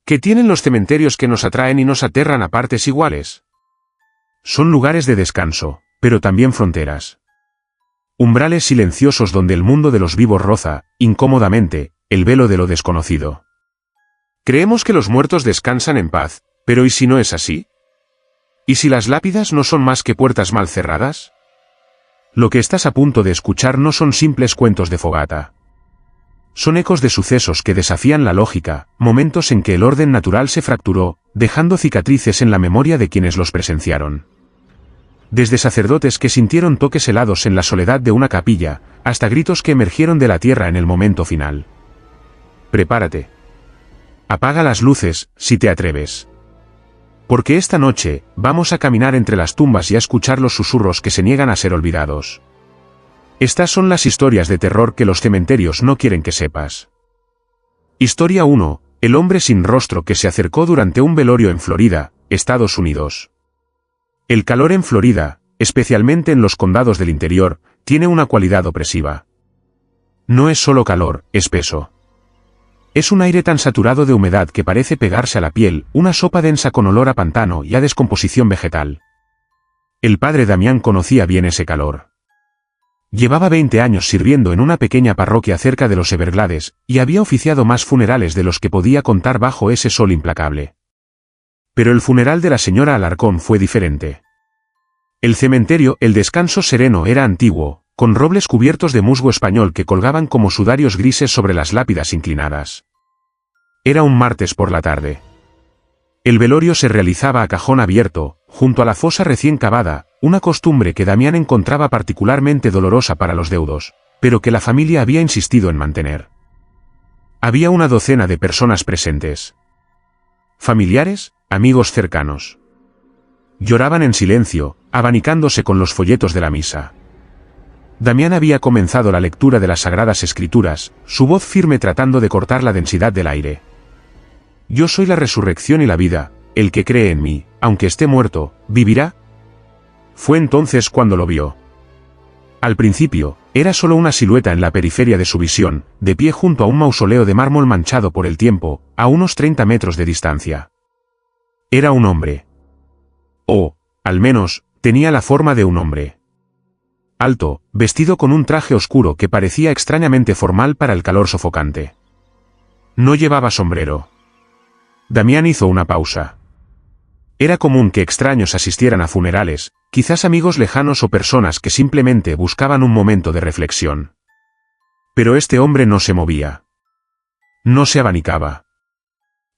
¿Qué tienen los cementerios que nos atraen y nos aterran a partes iguales? Son lugares de descanso, pero también fronteras. Umbrales silenciosos donde el mundo de los vivos roza, incómodamente, el velo de lo desconocido. Creemos que los muertos descansan en paz, pero ¿y si no es así? ¿Y si las lápidas no son más que puertas mal cerradas? Lo que estás a punto de escuchar no son simples cuentos de fogata. Son ecos de sucesos que desafían la lógica, momentos en que el orden natural se fracturó, dejando cicatrices en la memoria de quienes los presenciaron. Desde sacerdotes que sintieron toques helados en la soledad de una capilla, hasta gritos que emergieron de la tierra en el momento final. Prepárate. Apaga las luces, si te atreves. Porque esta noche, vamos a caminar entre las tumbas y a escuchar los susurros que se niegan a ser olvidados. Estas son las historias de terror que los cementerios no quieren que sepas. Historia 1. El hombre sin rostro que se acercó durante un velorio en Florida, Estados Unidos. El calor en Florida, especialmente en los condados del interior, tiene una cualidad opresiva. No es solo calor, es peso. Es un aire tan saturado de humedad que parece pegarse a la piel, una sopa densa con olor a pantano y a descomposición vegetal. El padre Damián conocía bien ese calor. Llevaba 20 años sirviendo en una pequeña parroquia cerca de los Everglades, y había oficiado más funerales de los que podía contar bajo ese sol implacable. Pero el funeral de la señora Alarcón fue diferente. El cementerio, el descanso sereno, era antiguo, con robles cubiertos de musgo español que colgaban como sudarios grises sobre las lápidas inclinadas. Era un martes por la tarde. El velorio se realizaba a cajón abierto, junto a la fosa recién cavada, una costumbre que Damián encontraba particularmente dolorosa para los deudos, pero que la familia había insistido en mantener. Había una docena de personas presentes. Familiares, amigos cercanos. Lloraban en silencio, abanicándose con los folletos de la misa. Damián había comenzado la lectura de las Sagradas Escrituras, su voz firme tratando de cortar la densidad del aire. Yo soy la resurrección y la vida, el que cree en mí, aunque esté muerto, vivirá. Fue entonces cuando lo vio. Al principio, era solo una silueta en la periferia de su visión, de pie junto a un mausoleo de mármol manchado por el tiempo, a unos 30 metros de distancia. Era un hombre. O, al menos, tenía la forma de un hombre. Alto, vestido con un traje oscuro que parecía extrañamente formal para el calor sofocante. No llevaba sombrero. Damián hizo una pausa. Era común que extraños asistieran a funerales, quizás amigos lejanos o personas que simplemente buscaban un momento de reflexión. Pero este hombre no se movía. No se abanicaba.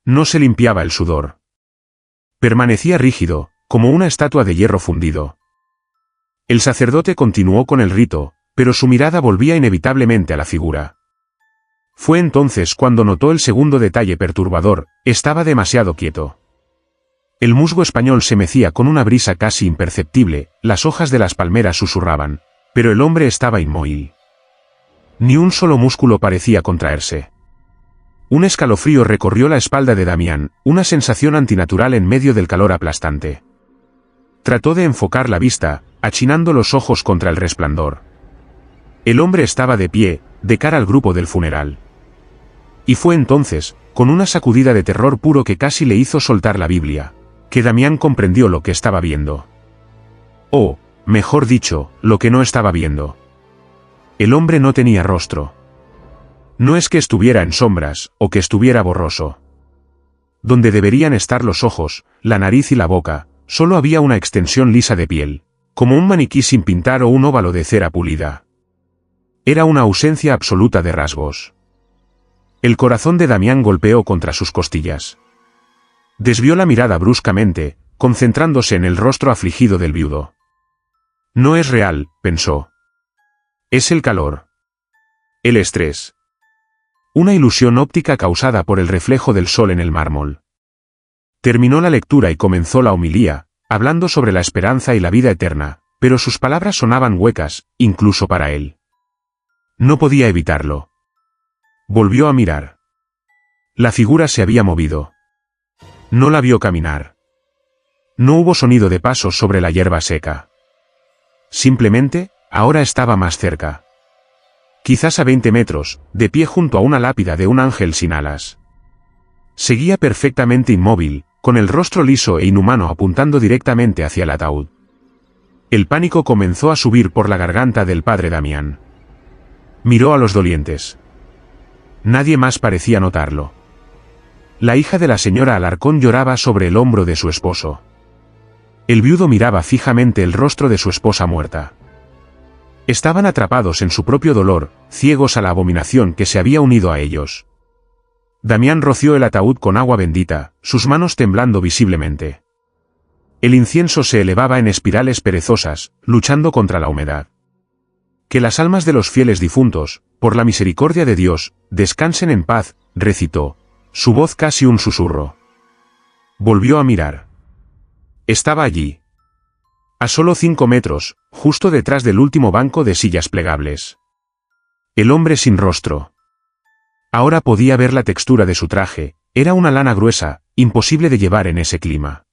No se limpiaba el sudor. Permanecía rígido, como una estatua de hierro fundido. El sacerdote continuó con el rito, pero su mirada volvía inevitablemente a la figura. Fue entonces cuando notó el segundo detalle perturbador: estaba demasiado quieto. El musgo español se mecía con una brisa casi imperceptible, las hojas de las palmeras susurraban, pero el hombre estaba inmóvil. Ni un solo músculo parecía contraerse. Un escalofrío recorrió la espalda de Damián, una sensación antinatural en medio del calor aplastante. Trató de enfocar la vista, achinando los ojos contra el resplandor. El hombre estaba de pie, de cara al grupo del funeral. Y fue entonces, con una sacudida de terror puro que casi le hizo soltar la Biblia, que Damián comprendió lo que estaba viendo. O, mejor dicho, lo que no estaba viendo. El hombre no tenía rostro. No es que estuviera en sombras, o que estuviera borroso. Donde deberían estar los ojos, la nariz y la boca, solo había una extensión lisa de piel, como un maniquí sin pintar o un óvalo de cera pulida. Era una ausencia absoluta de rasgos. El corazón de Damián golpeó contra sus costillas. Desvió la mirada bruscamente, concentrándose en el rostro afligido del viudo. No es real, pensó. Es el calor. El estrés. Una ilusión óptica causada por el reflejo del sol en el mármol. Terminó la lectura y comenzó la homilía, hablando sobre la esperanza y la vida eterna, pero sus palabras sonaban huecas, incluso para él. No podía evitarlo. Volvió a mirar. La figura se había movido. No la vio caminar. No hubo sonido de pasos sobre la hierba seca. Simplemente, ahora estaba más cerca. Quizás a 20 metros, de pie junto a una lápida de un ángel sin alas. Seguía perfectamente inmóvil, con el rostro liso e inhumano apuntando directamente hacia el ataúd. El pánico comenzó a subir por la garganta del padre Damián. Miró a los dolientes. Nadie más parecía notarlo. La hija de la señora Alarcón lloraba sobre el hombro de su esposo. El viudo miraba fijamente el rostro de su esposa muerta. Estaban atrapados en su propio dolor, ciegos a la abominación que se había unido a ellos. Damián roció el ataúd con agua bendita, sus manos temblando visiblemente. El incienso se elevaba en espirales perezosas, luchando contra la humedad. Que las almas de los fieles difuntos, por la misericordia de Dios, descansen en paz, recitó, su voz casi un susurro. Volvió a mirar. Estaba allí. A solo 5 metros, justo detrás del último banco de sillas plegables. El hombre sin rostro. Ahora podía ver la textura de su traje, era una lana gruesa, imposible de llevar en ese clima.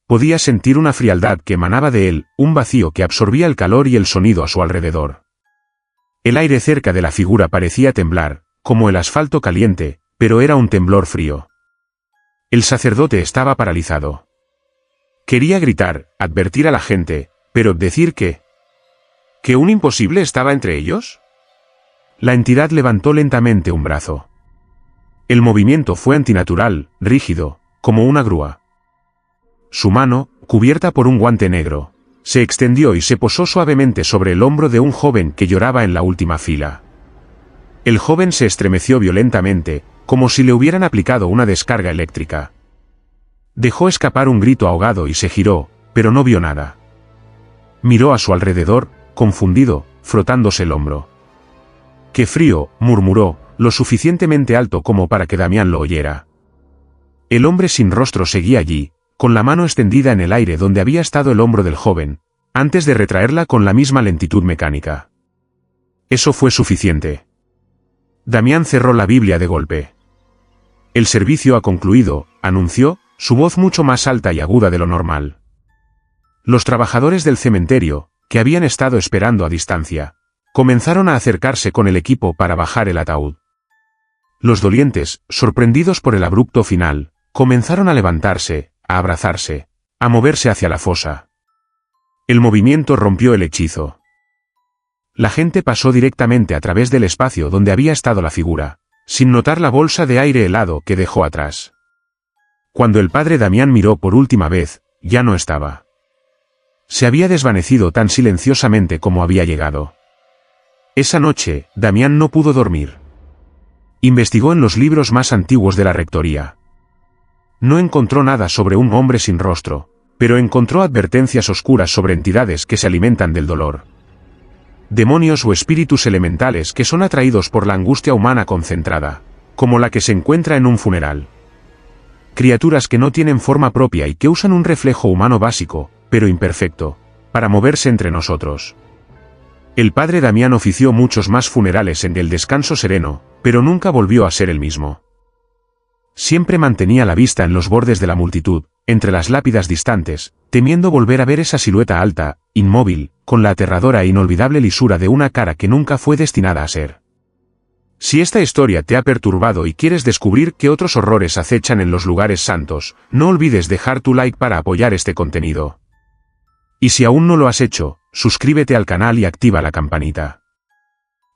Podía sentir una frialdad que emanaba de él, un vacío que absorbía el calor y el sonido a su alrededor. El aire cerca de la figura parecía temblar, como el asfalto caliente, pero era un temblor frío. El sacerdote estaba paralizado. Quería gritar, advertir a la gente, pero decir ¿que un imposible estaba entre ellos? La entidad levantó lentamente un brazo. El movimiento fue antinatural, rígido, como una grúa. Su mano, cubierta por un guante negro, se extendió y se posó suavemente sobre el hombro de un joven que lloraba en la última fila. El joven se estremeció violentamente, como si le hubieran aplicado una descarga eléctrica. Dejó escapar un grito ahogado y se giró, pero no vio nada. Miró a su alrededor, confundido, frotándose el hombro. ¡Qué frío!, murmuró, lo suficientemente alto como para que Damián lo oyera. El hombre sin rostro seguía allí, con la mano extendida en el aire donde había estado el hombro del joven, antes de retraerla con la misma lentitud mecánica. Eso fue suficiente. Damián cerró la Biblia de golpe. El servicio ha concluido, anunció, su voz mucho más alta y aguda de lo normal. Los trabajadores del cementerio, que habían estado esperando a distancia, comenzaron a acercarse con el equipo para bajar el ataúd. Los dolientes, sorprendidos por el abrupto final, comenzaron a levantarse, a abrazarse, a moverse hacia la fosa. El movimiento rompió el hechizo. La gente pasó directamente a través del espacio donde había estado la figura, sin notar la bolsa de aire helado que dejó atrás. Cuando el padre Damián miró por última vez, ya no estaba. Se había desvanecido tan silenciosamente como había llegado. Esa noche, Damián no pudo dormir. Investigó en los libros más antiguos de la rectoría. No encontró nada sobre un hombre sin rostro, pero encontró advertencias oscuras sobre entidades que se alimentan del dolor. Demonios o espíritus elementales que son atraídos por la angustia humana concentrada, como la que se encuentra en un funeral. Criaturas que no tienen forma propia y que usan un reflejo humano básico, pero imperfecto, para moverse entre nosotros. El padre Damián ofició muchos más funerales en el descanso sereno, pero nunca volvió a ser el mismo. Siempre mantenía la vista en los bordes de la multitud, entre las lápidas distantes, temiendo volver a ver esa silueta alta, inmóvil, con la aterradora e inolvidable lisura de una cara que nunca fue destinada a ser. Si esta historia te ha perturbado y quieres descubrir qué otros horrores acechan en los lugares santos, no olvides dejar tu like para apoyar este contenido. Y si aún no lo has hecho, suscríbete al canal y activa la campanita.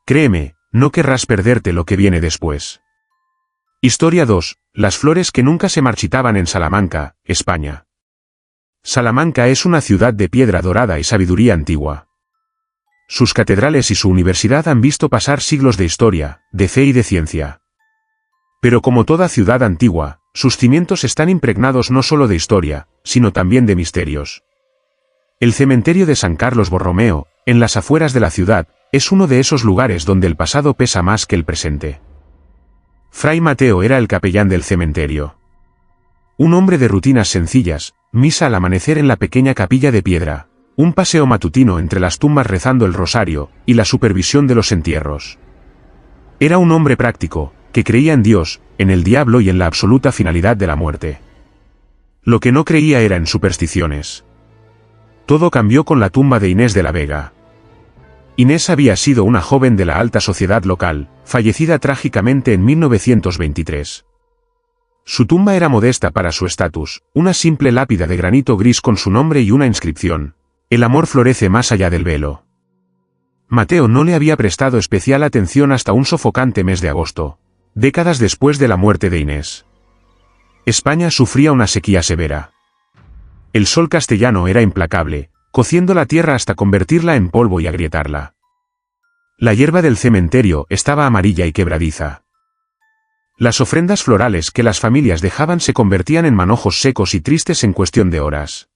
Créeme, no querrás perderte lo que viene después. Historia 2. Las flores que nunca se marchitaban en Salamanca, España. Salamanca es una ciudad de piedra dorada y sabiduría antigua. Sus catedrales y su universidad han visto pasar siglos de historia, de fe y de ciencia. Pero como toda ciudad antigua, sus cimientos están impregnados no solo de historia, sino también de misterios. El cementerio de San Carlos Borromeo, en las afueras de la ciudad, es uno de esos lugares donde el pasado pesa más que el presente. Fray Mateo era el capellán del cementerio. Un hombre de rutinas sencillas, misa al amanecer en la pequeña capilla de piedra, un paseo matutino entre las tumbas rezando el rosario, y la supervisión de los entierros. Era un hombre práctico, que creía en Dios, en el diablo y en la absoluta finalidad de la muerte. Lo que no creía era en supersticiones. Todo cambió con la tumba de Inés de la Vega. Inés había sido una joven de la alta sociedad local, fallecida trágicamente en 1923. Su tumba era modesta para su estatus, una simple lápida de granito gris con su nombre y una inscripción: "El amor florece más allá del velo". Mateo no le había prestado especial atención hasta un sofocante mes de agosto, décadas después de la muerte de Inés. España sufría una sequía severa. El sol castellano era implacable, cociendo la tierra hasta convertirla en polvo y agrietarla. La hierba del cementerio estaba amarilla y quebradiza. Las ofrendas florales que las familias dejaban se convertían en manojos secos y tristes en cuestión de horas.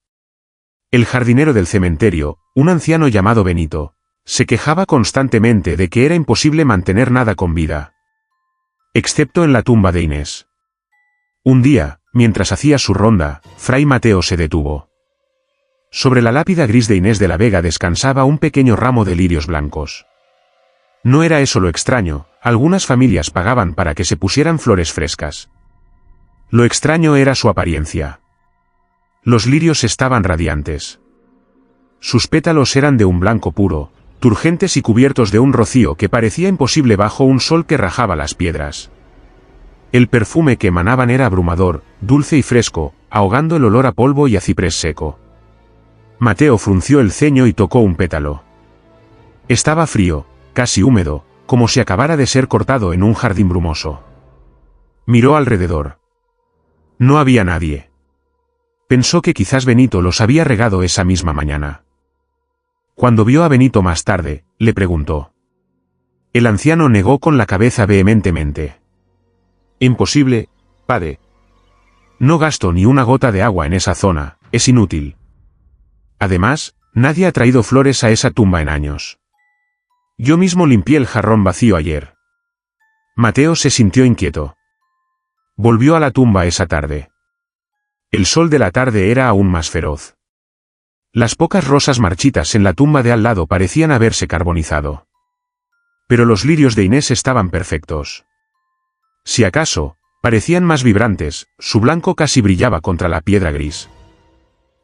El jardinero del cementerio, un anciano llamado Benito, se quejaba constantemente de que era imposible mantener nada con vida, excepto en la tumba de Inés. Un día, mientras hacía su ronda, Fray Mateo se detuvo. Sobre la lápida gris de Inés de la Vega descansaba un pequeño ramo de lirios blancos. No era eso lo extraño, algunas familias pagaban para que se pusieran flores frescas. Lo extraño era su apariencia. Los lirios estaban radiantes. Sus pétalos eran de un blanco puro, turgentes y cubiertos de un rocío que parecía imposible bajo un sol que rajaba las piedras. El perfume que emanaban era abrumador, dulce y fresco, ahogando el olor a polvo y a ciprés seco. Mateo frunció el ceño y tocó un pétalo. Estaba frío, casi húmedo, como si acabara de ser cortado en un jardín brumoso. Miró alrededor. No había nadie. Pensó que quizás Benito los había regado esa misma mañana. Cuando vio a Benito más tarde, le preguntó. El anciano negó con la cabeza vehementemente. Imposible, padre. No gasto ni una gota de agua en esa zona, es inútil. Además, nadie ha traído flores a esa tumba en años. Yo mismo limpié el jarrón vacío ayer. Mateo se sintió inquieto. Volvió a la tumba esa tarde. El sol de la tarde era aún más feroz. Las pocas rosas marchitas en la tumba de al lado parecían haberse carbonizado. Pero los lirios de Inés estaban perfectos. Si acaso, parecían más vibrantes, su blanco casi brillaba contra la piedra gris.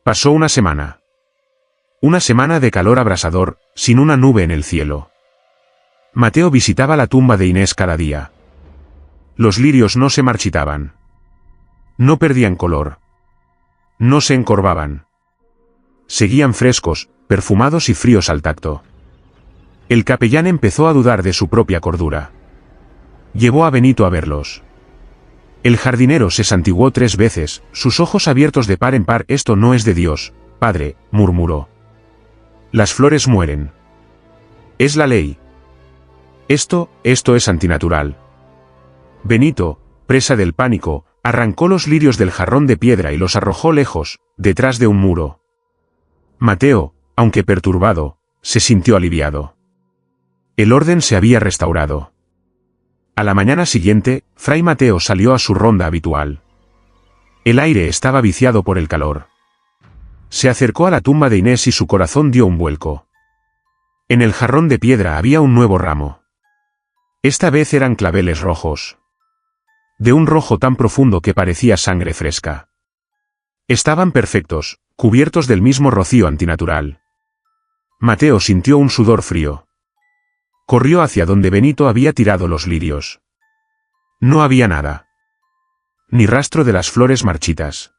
Pasó una semana. Una semana de calor abrasador, sin una nube en el cielo. Mateo visitaba la tumba de Inés cada día. Los lirios no se marchitaban. No perdían color. No se encorvaban. Seguían frescos, perfumados y fríos al tacto. El capellán empezó a dudar de su propia cordura. Llevó a Benito a verlos. El jardinero se santiguó 3 veces, sus ojos abiertos de par en par. Esto no es de Dios, padre, murmuró. Las flores mueren. Es la ley. Esto es antinatural. Benito, presa del pánico, arrancó los lirios del jarrón de piedra y los arrojó lejos, detrás de un muro. Mateo, aunque perturbado, se sintió aliviado. El orden se había restaurado. A la mañana siguiente, Fray Mateo salió a su ronda habitual. El aire estaba viciado por el calor. Se acercó a la tumba de Inés y su corazón dio un vuelco. En el jarrón de piedra había un nuevo ramo. Esta vez eran claveles rojos. De un rojo tan profundo que parecía sangre fresca. Estaban perfectos, cubiertos del mismo rocío antinatural. Mateo sintió un sudor frío. Corrió hacia donde Benito había tirado los lirios. No había nada. Ni rastro de las flores marchitas.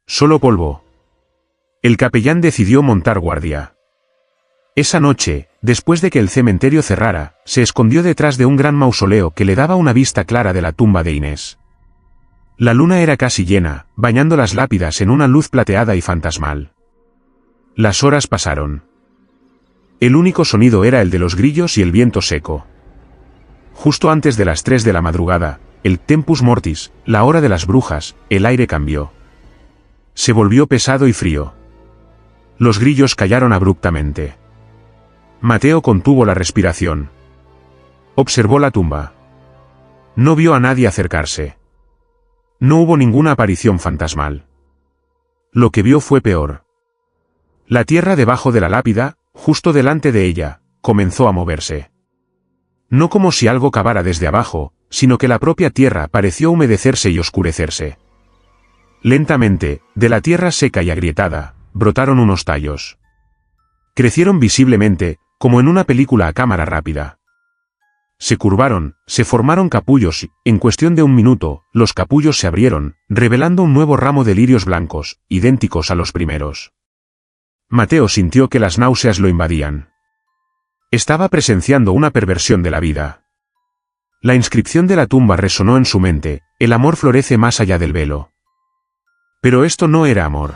Solo polvo. El capellán decidió montar guardia. Esa noche, después de que el cementerio cerrara, se escondió detrás de un gran mausoleo que le daba una vista clara de la tumba de Inés. La luna era casi llena, bañando las lápidas en una luz plateada y fantasmal. Las horas pasaron. El único sonido era el de los grillos y el viento seco. Justo antes de las 3 de la madrugada, el tempus mortis, la hora de las brujas, el aire cambió. Se volvió pesado y frío. Los grillos callaron abruptamente. Mateo contuvo la respiración. Observó la tumba. No vio a nadie acercarse. No hubo ninguna aparición fantasmal. Lo que vio fue peor. La tierra debajo de la lápida, justo delante de ella, comenzó a moverse. No como si algo cavara desde abajo, sino que la propia tierra pareció humedecerse y oscurecerse. Lentamente, de la tierra seca y agrietada, brotaron unos tallos. Crecieron visiblemente, como en una película a cámara rápida. se curvaron, se formaron capullos y, en cuestión de un minuto, los capullos se abrieron, revelando un nuevo ramo de lirios blancos, idénticos a los primeros. Mateo sintió que las náuseas lo invadían. Estaba presenciando una perversión de la vida. La inscripción de la tumba resonó en su mente: el amor florece más allá del velo. Pero esto no era amor.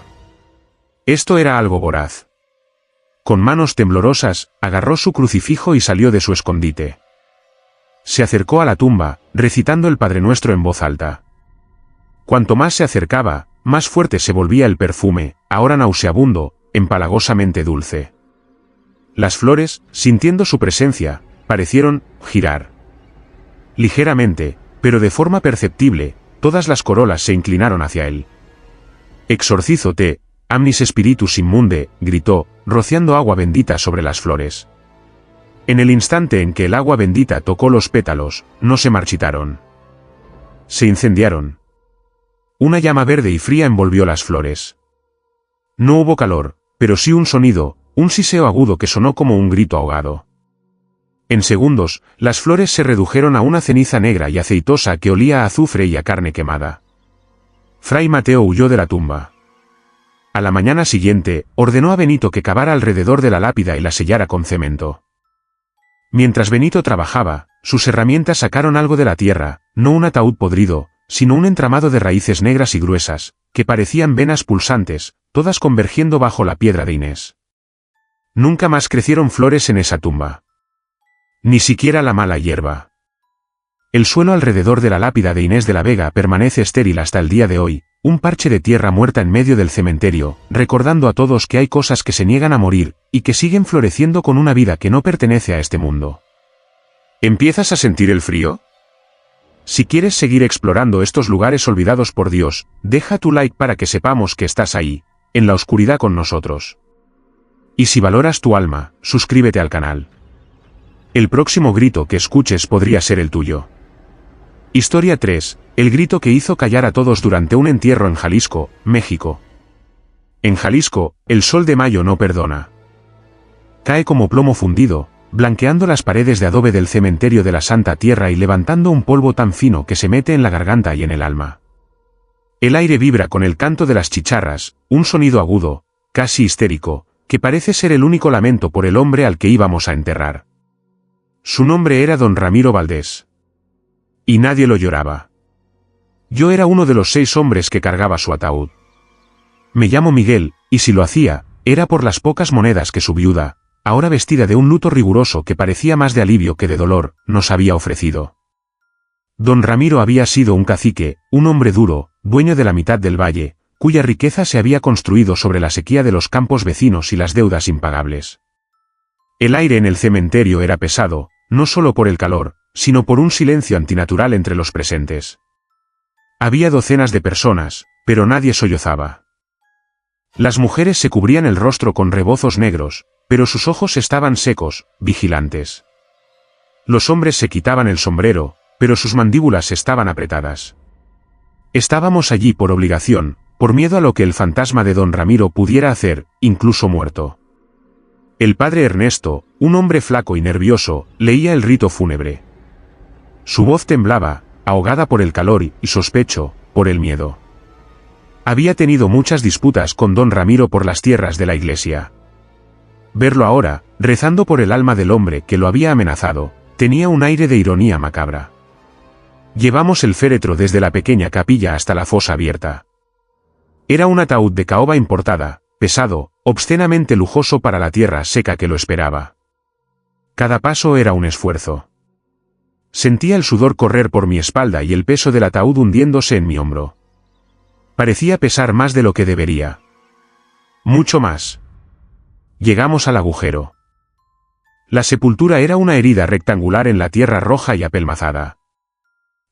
Esto era algo voraz. Con manos temblorosas, agarró su crucifijo y salió de su escondite. Se acercó a la tumba, recitando el Padre Nuestro en voz alta. Cuanto más se acercaba, más fuerte se volvía el perfume, ahora nauseabundo, empalagosamente dulce. Las flores, sintiendo su presencia, parecieron girar. Ligeramente, pero de forma perceptible, todas las corolas se inclinaron hacia él. «Exorcízote, amnis spiritus immunde», gritó, rociando agua bendita sobre las flores. En el instante en que el agua bendita tocó los pétalos, no se marchitaron. Se incendiaron. Una llama verde y fría envolvió las flores. No hubo calor, pero sí un sonido, un siseo agudo que sonó como un grito ahogado. En segundos, las flores se redujeron a una ceniza negra y aceitosa que olía a azufre y a carne quemada. Fray Mateo huyó de la tumba. A la mañana siguiente, ordenó a Benito que cavara alrededor de la lápida y la sellara con cemento. Mientras Benito trabajaba, sus herramientas sacaron algo de la tierra, no un ataúd podrido, sino un entramado de raíces negras y gruesas, que parecían venas pulsantes, todas convergiendo bajo la piedra de Inés. Nunca más crecieron flores en esa tumba. Ni siquiera la mala hierba. El suelo alrededor de la lápida de Inés de la Vega permanece estéril hasta el día de hoy, un parche de tierra muerta en medio del cementerio, recordando a todos que hay cosas que se niegan a morir, y que siguen floreciendo con una vida que no pertenece a este mundo. ¿Empiezas a sentir el frío? Si quieres seguir explorando estos lugares olvidados por Dios, deja tu like para que sepamos que estás ahí, en la oscuridad con nosotros. Y si valoras tu alma, suscríbete al canal. El próximo grito que escuches podría ser el tuyo. Historia 3. El grito que hizo callar a todos durante un entierro en Jalisco, México. En Jalisco, el sol de mayo no perdona. Cae como plomo fundido, blanqueando las paredes de adobe del cementerio de la Santa Tierra y levantando un polvo tan fino que se mete en la garganta y en el alma. El aire vibra con el canto de las chicharras, un sonido agudo, casi histérico, que parece ser el único lamento por el hombre al que íbamos a enterrar. Su nombre era don Ramiro Valdés. Y nadie lo lloraba. Yo era uno de los 6 hombres que cargaba su ataúd. Me llamo Miguel, y si lo hacía, era por las pocas monedas que su viuda, ahora vestida de un luto riguroso que parecía más de alivio que de dolor, nos había ofrecido. Don Ramiro había sido un cacique, un hombre duro, dueño de la mitad del valle, cuya riqueza se había construido sobre la sequía de los campos vecinos y las deudas impagables. El aire en el cementerio era pesado, no solo por el calor, sino por un silencio antinatural entre los presentes. Había docenas de personas, pero nadie sollozaba. Las mujeres se cubrían el rostro con rebozos negros, pero sus ojos estaban secos, vigilantes. Los hombres se quitaban el sombrero, pero sus mandíbulas estaban apretadas. Estábamos allí por obligación, por miedo a lo que el fantasma de don Ramiro pudiera hacer, incluso muerto. El padre Ernesto, un hombre flaco y nervioso, leía el rito fúnebre. Su voz temblaba, ahogada por el calor y, sospecho, por el miedo. Había tenido muchas disputas con don Ramiro por las tierras de la iglesia. Verlo ahora, rezando por el alma del hombre que lo había amenazado, tenía un aire de ironía macabra. Llevamos el féretro desde la pequeña capilla hasta la fosa abierta. Era un ataúd de caoba importada, pesado, obscenamente lujoso para la tierra seca que lo esperaba. Cada paso era un esfuerzo. Sentía el sudor correr por mi espalda y el peso del ataúd hundiéndose en mi hombro. Parecía pesar más de lo que debería. Mucho más. Llegamos al agujero. La sepultura era una herida rectangular en la tierra roja y apelmazada.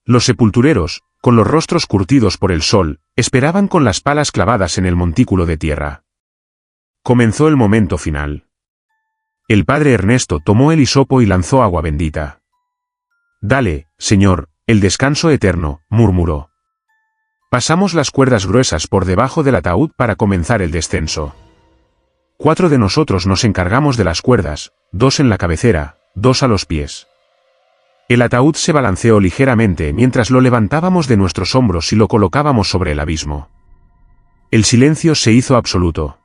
Los sepultureros, con los rostros curtidos por el sol, esperaban con las palas clavadas en el montículo de tierra. Comenzó el momento final. El padre Ernesto tomó el hisopo y lanzó agua bendita. «Dale, Señor, el descanso eterno», murmuró. Pasamos las cuerdas gruesas por debajo del ataúd para comenzar el descenso. 4 de nosotros nos encargamos de las cuerdas, 2 en la cabecera, 2 a los pies. El ataúd se balanceó ligeramente mientras lo levantábamos de nuestros hombros y lo colocábamos sobre el abismo. El silencio se hizo absoluto.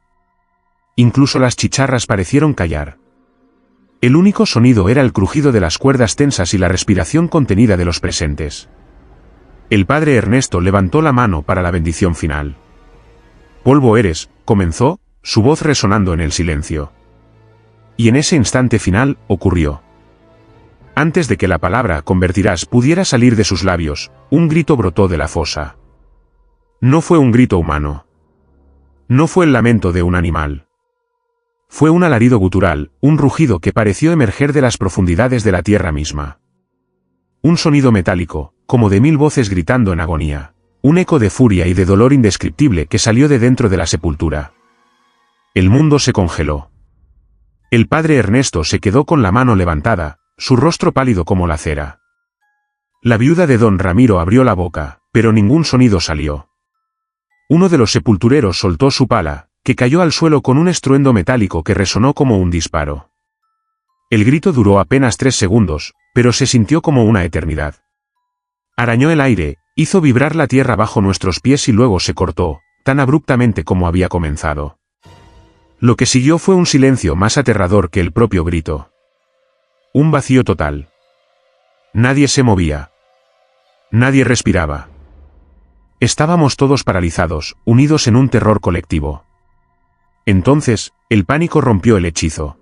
Incluso las chicharras parecieron callar. El único sonido era el crujido de las cuerdas tensas y la respiración contenida de los presentes. El padre Ernesto levantó la mano para la bendición final. «Polvo eres», comenzó, su voz resonando en el silencio. Y en ese instante final, ocurrió. Antes de que la palabra «convertirás» pudiera salir de sus labios, un grito brotó de la fosa. No fue un grito humano. No fue el lamento de un animal. Fue un alarido gutural, un rugido que pareció emerger de las profundidades de la tierra misma. Un sonido metálico, como de 1000 voces gritando en agonía. Un eco de furia y de dolor indescriptible que salió de dentro de la sepultura. El mundo se congeló. El padre Ernesto se quedó con la mano levantada, su rostro pálido como la cera. La viuda de don Ramiro abrió la boca, pero ningún sonido salió. Uno de los sepultureros soltó su pala, que cayó al suelo con un estruendo metálico que resonó como un disparo. El grito duró apenas 3 segundos, pero se sintió como una eternidad. Arañó el aire, hizo vibrar la tierra bajo nuestros pies y luego se cortó, tan abruptamente como había comenzado. Lo que siguió fue un silencio más aterrador que el propio grito. Un vacío total. Nadie se movía. Nadie respiraba. Estábamos todos paralizados, unidos en un terror colectivo. Entonces, el pánico rompió el hechizo.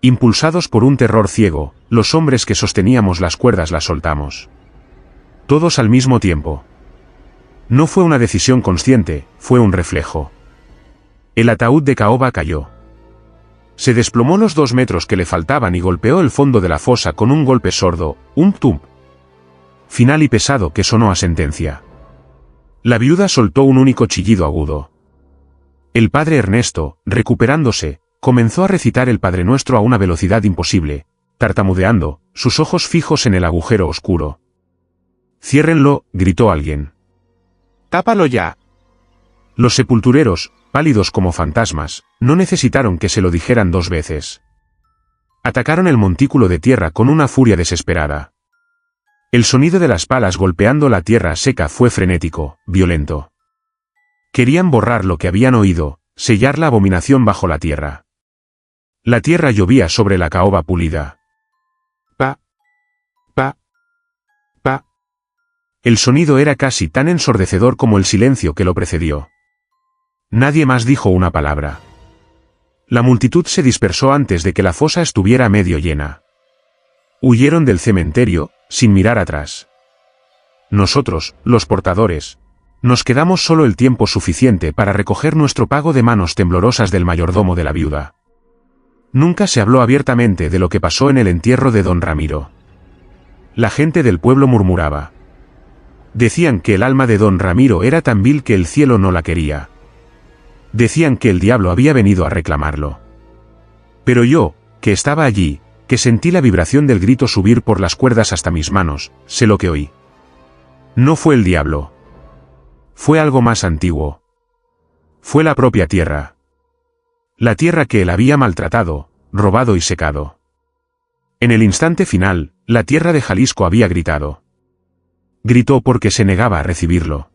Impulsados por un terror ciego, los hombres que sosteníamos las cuerdas las soltamos. Todos al mismo tiempo. No fue una decisión consciente, fue un reflejo. El ataúd de caoba cayó. Se desplomó los 2 metros que le faltaban y golpeó el fondo de la fosa con un golpe sordo, un tump final y pesado que sonó a sentencia. La viuda soltó un único chillido agudo. El padre Ernesto, recuperándose, comenzó a recitar el Padre Nuestro a una velocidad imposible, tartamudeando, sus ojos fijos en el agujero oscuro. «Ciérrenlo», gritó alguien. «Tápalo ya». Los sepultureros, pálidos como fantasmas, no necesitaron que se lo dijeran 2 veces. Atacaron el montículo de tierra con una furia desesperada. El sonido de las palas golpeando la tierra seca fue frenético, violento. Querían borrar lo que habían oído, sellar la abominación bajo la tierra. La tierra llovía sobre la caoba pulida. Pa, pa, pa. El sonido era casi tan ensordecedor como el silencio que lo precedió. Nadie más dijo una palabra. La multitud se dispersó antes de que la fosa estuviera medio llena. Huyeron del cementerio, sin mirar atrás. Nosotros, los portadores, nos quedamos solo el tiempo suficiente para recoger nuestro pago de manos temblorosas del mayordomo de la viuda. Nunca se habló abiertamente de lo que pasó en el entierro de don Ramiro. La gente del pueblo murmuraba. Decían que el alma de don Ramiro era tan vil que el cielo no la quería. Decían que el diablo había venido a reclamarlo. Pero yo, que estaba allí, que sentí la vibración del grito subir por las cuerdas hasta mis manos, sé lo que oí. No fue el diablo. Fue algo más antiguo. Fue la propia tierra. La tierra que él había maltratado, robado y secado. En el instante final, la tierra de Jalisco había gritado. Gritó porque se negaba a recibirlo.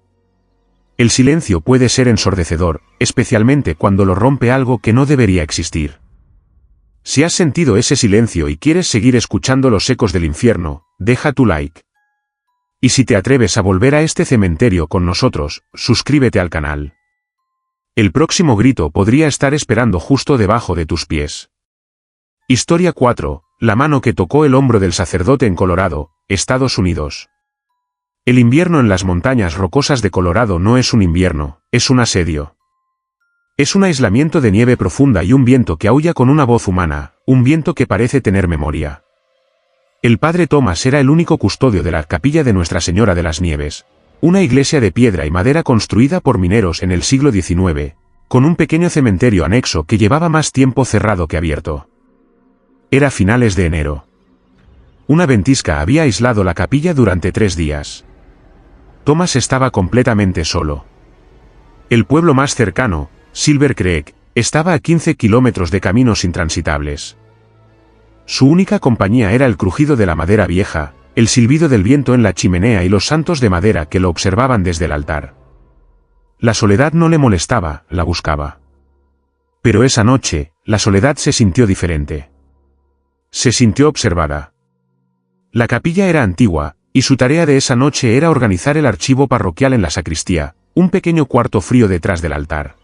El silencio puede ser ensordecedor, especialmente cuando lo rompe algo que no debería existir. Si has sentido ese silencio y quieres seguir escuchando los ecos del infierno, deja tu like. Y si te atreves a volver a este cementerio con nosotros, suscríbete al canal. El próximo grito podría estar esperando justo debajo de tus pies. Historia 4. La mano que tocó el hombro del sacerdote en Colorado, Estados Unidos. El invierno en las montañas rocosas de Colorado no es un invierno, es un asedio. Es un aislamiento de nieve profunda y un viento que aúlla con una voz humana, un viento que parece tener memoria. El padre Thomas era el único custodio de la capilla de Nuestra Señora de las Nieves, una iglesia de piedra y madera construida por mineros en el siglo XIX, con un pequeño cementerio anexo que llevaba más tiempo cerrado que abierto. Era finales de enero. Una ventisca había aislado la capilla durante 3 días. Thomas estaba completamente solo. El pueblo más cercano, Silver Creek, estaba a 15 kilómetros de caminos intransitables. Su única compañía era el crujido de la madera vieja, el silbido del viento en la chimenea y los santos de madera que lo observaban desde el altar. La soledad no le molestaba, la buscaba. Pero esa noche, la soledad se sintió diferente. Se sintió observada. La capilla era antigua, y su tarea de esa noche era organizar el archivo parroquial en la sacristía, un pequeño cuarto frío detrás del altar.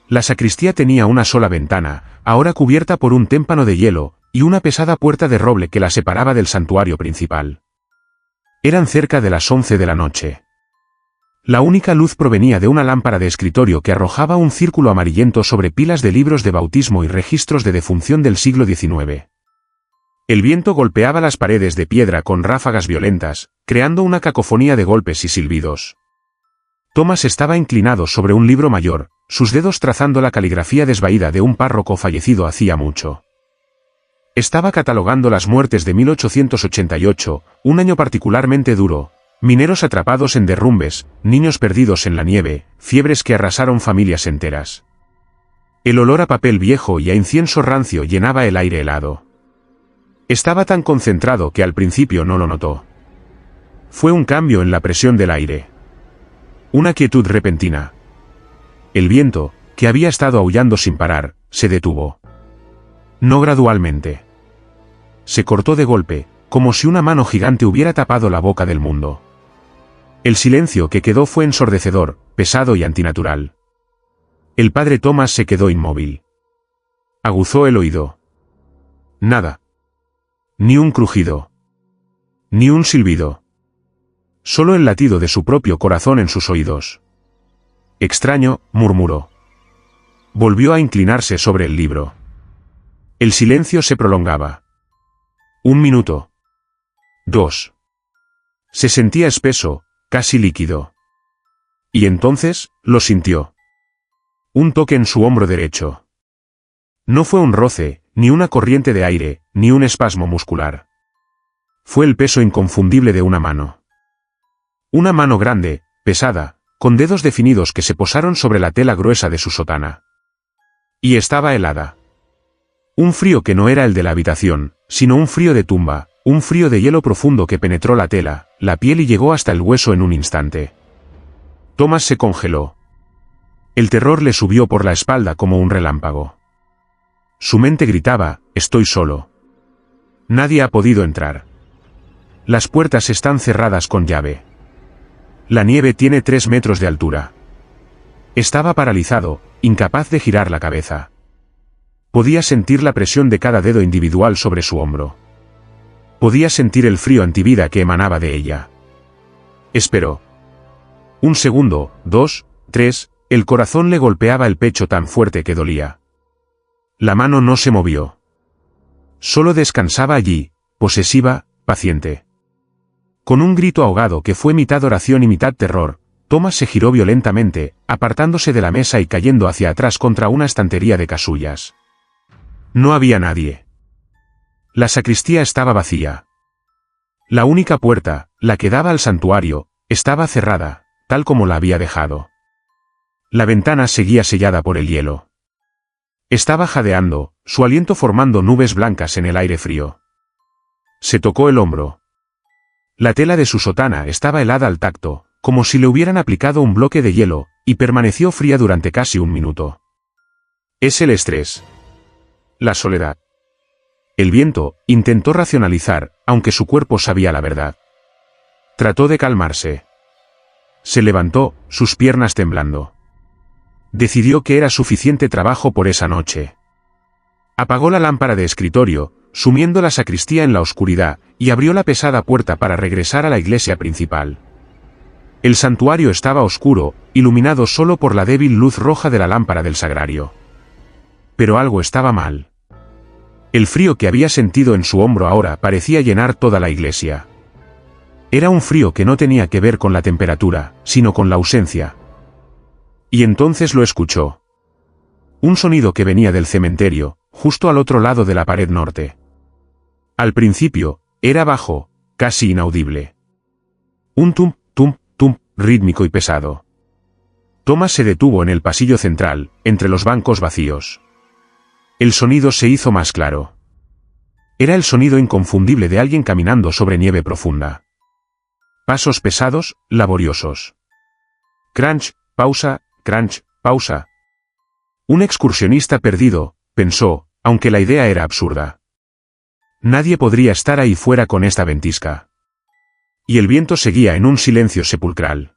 La sacristía tenía una sola ventana, ahora cubierta por un témpano de hielo, y una pesada puerta de roble que la separaba del santuario principal. Eran cerca de las 11 de la noche. La única luz provenía de una lámpara de escritorio que arrojaba un círculo amarillento sobre pilas de libros de bautismo y registros de defunción del siglo XIX. El viento golpeaba las paredes de piedra con ráfagas violentas, creando una cacofonía de golpes y silbidos. Thomas estaba inclinado sobre un libro mayor, sus dedos trazando la caligrafía desvaída de un párroco fallecido hacía mucho. Estaba catalogando las muertes de 1888, un año particularmente duro, mineros atrapados en derrumbes, niños perdidos en la nieve, fiebres que arrasaron familias enteras. El olor a papel viejo y a incienso rancio llenaba el aire helado. Estaba tan concentrado que al principio no lo notó. Fue un cambio en la presión del aire. Una quietud repentina. El viento, que había estado aullando sin parar, se detuvo. No gradualmente. Se cortó de golpe, como si una mano gigante hubiera tapado la boca del mundo. El silencio que quedó fue ensordecedor, pesado y antinatural. El padre Thomas se quedó inmóvil. Aguzó el oído. Nada. Ni un crujido. Ni un silbido. Solo el latido de su propio corazón en sus oídos. Extraño, murmuró. Volvió a inclinarse sobre el libro. El silencio se prolongaba. 1 minuto. 2. Se sentía espeso, casi líquido. Y entonces, lo sintió. Un toque en su hombro derecho. No fue un roce, ni una corriente de aire, ni un espasmo muscular. Fue el peso inconfundible de una mano. Una mano grande, pesada, con dedos definidos que se posaron sobre la tela gruesa de su sotana. Y estaba helada. Un frío que no era el de la habitación, sino un frío de tumba, un frío de hielo profundo que penetró la tela, la piel y llegó hasta el hueso en un instante. Thomas se congeló. El terror le subió por la espalda como un relámpago. Su mente gritaba, estoy solo. Nadie ha podido entrar. Las puertas están cerradas con llave. La nieve tiene 3 metros de altura. Estaba paralizado, incapaz de girar la cabeza. Podía sentir la presión de cada dedo individual sobre su hombro. Podía sentir el frío antivida que emanaba de ella. Esperó. 1 segundo, 2, 3, el corazón le golpeaba el pecho tan fuerte que dolía. La mano no se movió. Solo descansaba allí, posesiva, paciente. Con un grito ahogado que fue mitad oración y mitad terror, Thomas se giró violentamente, apartándose de la mesa y cayendo hacia atrás contra una estantería de casullas. No había nadie. La sacristía estaba vacía. La única puerta, la que daba al santuario, estaba cerrada, tal como la había dejado. La ventana seguía sellada por el hielo. Estaba jadeando, su aliento formando nubes blancas en el aire frío. Se tocó el hombro. La tela de su sotana estaba helada al tacto, como si le hubieran aplicado un bloque de hielo, y permaneció fría durante casi 1 minuto. Es el estrés. La soledad. El viento intentó racionalizar, aunque su cuerpo sabía la verdad. Trató de calmarse. Se levantó, sus piernas temblando. Decidió que era suficiente trabajo por esa noche. Apagó la lámpara de escritorio, sumiendo la sacristía en la oscuridad, y abrió la pesada puerta para regresar a la iglesia principal. El santuario estaba oscuro, iluminado solo por la débil luz roja de la lámpara del sagrario. Pero algo estaba mal. El frío que había sentido en su hombro ahora parecía llenar toda la iglesia. Era un frío que no tenía que ver con la temperatura, sino con la ausencia. Y entonces lo escuchó. Un sonido que venía del cementerio, justo al otro lado de la pared norte. Al principio, era bajo, casi inaudible. Un tum, tum, tum, rítmico y pesado. Thomas se detuvo en el pasillo central, entre los bancos vacíos. El sonido se hizo más claro. Era el sonido inconfundible de alguien caminando sobre nieve profunda. Pasos pesados, laboriosos. Crunch, pausa, crunch, pausa. Un excursionista perdido, pensó, aunque la idea era absurda. Nadie podría estar ahí fuera con esta ventisca. Y el viento seguía en un silencio sepulcral.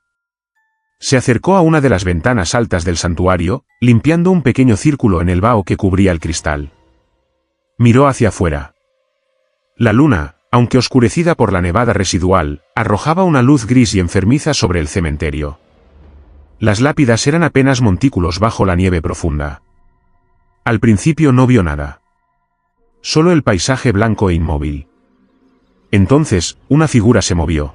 Se acercó a una de las ventanas altas del santuario, limpiando un pequeño círculo en el vaho que cubría el cristal. Miró hacia afuera. La luna, aunque oscurecida por la nevada residual, arrojaba una luz gris y enfermiza sobre el cementerio. Las lápidas eran apenas montículos bajo la nieve profunda. Al principio no vio nada. Solo el paisaje blanco e inmóvil. Entonces, una figura se movió.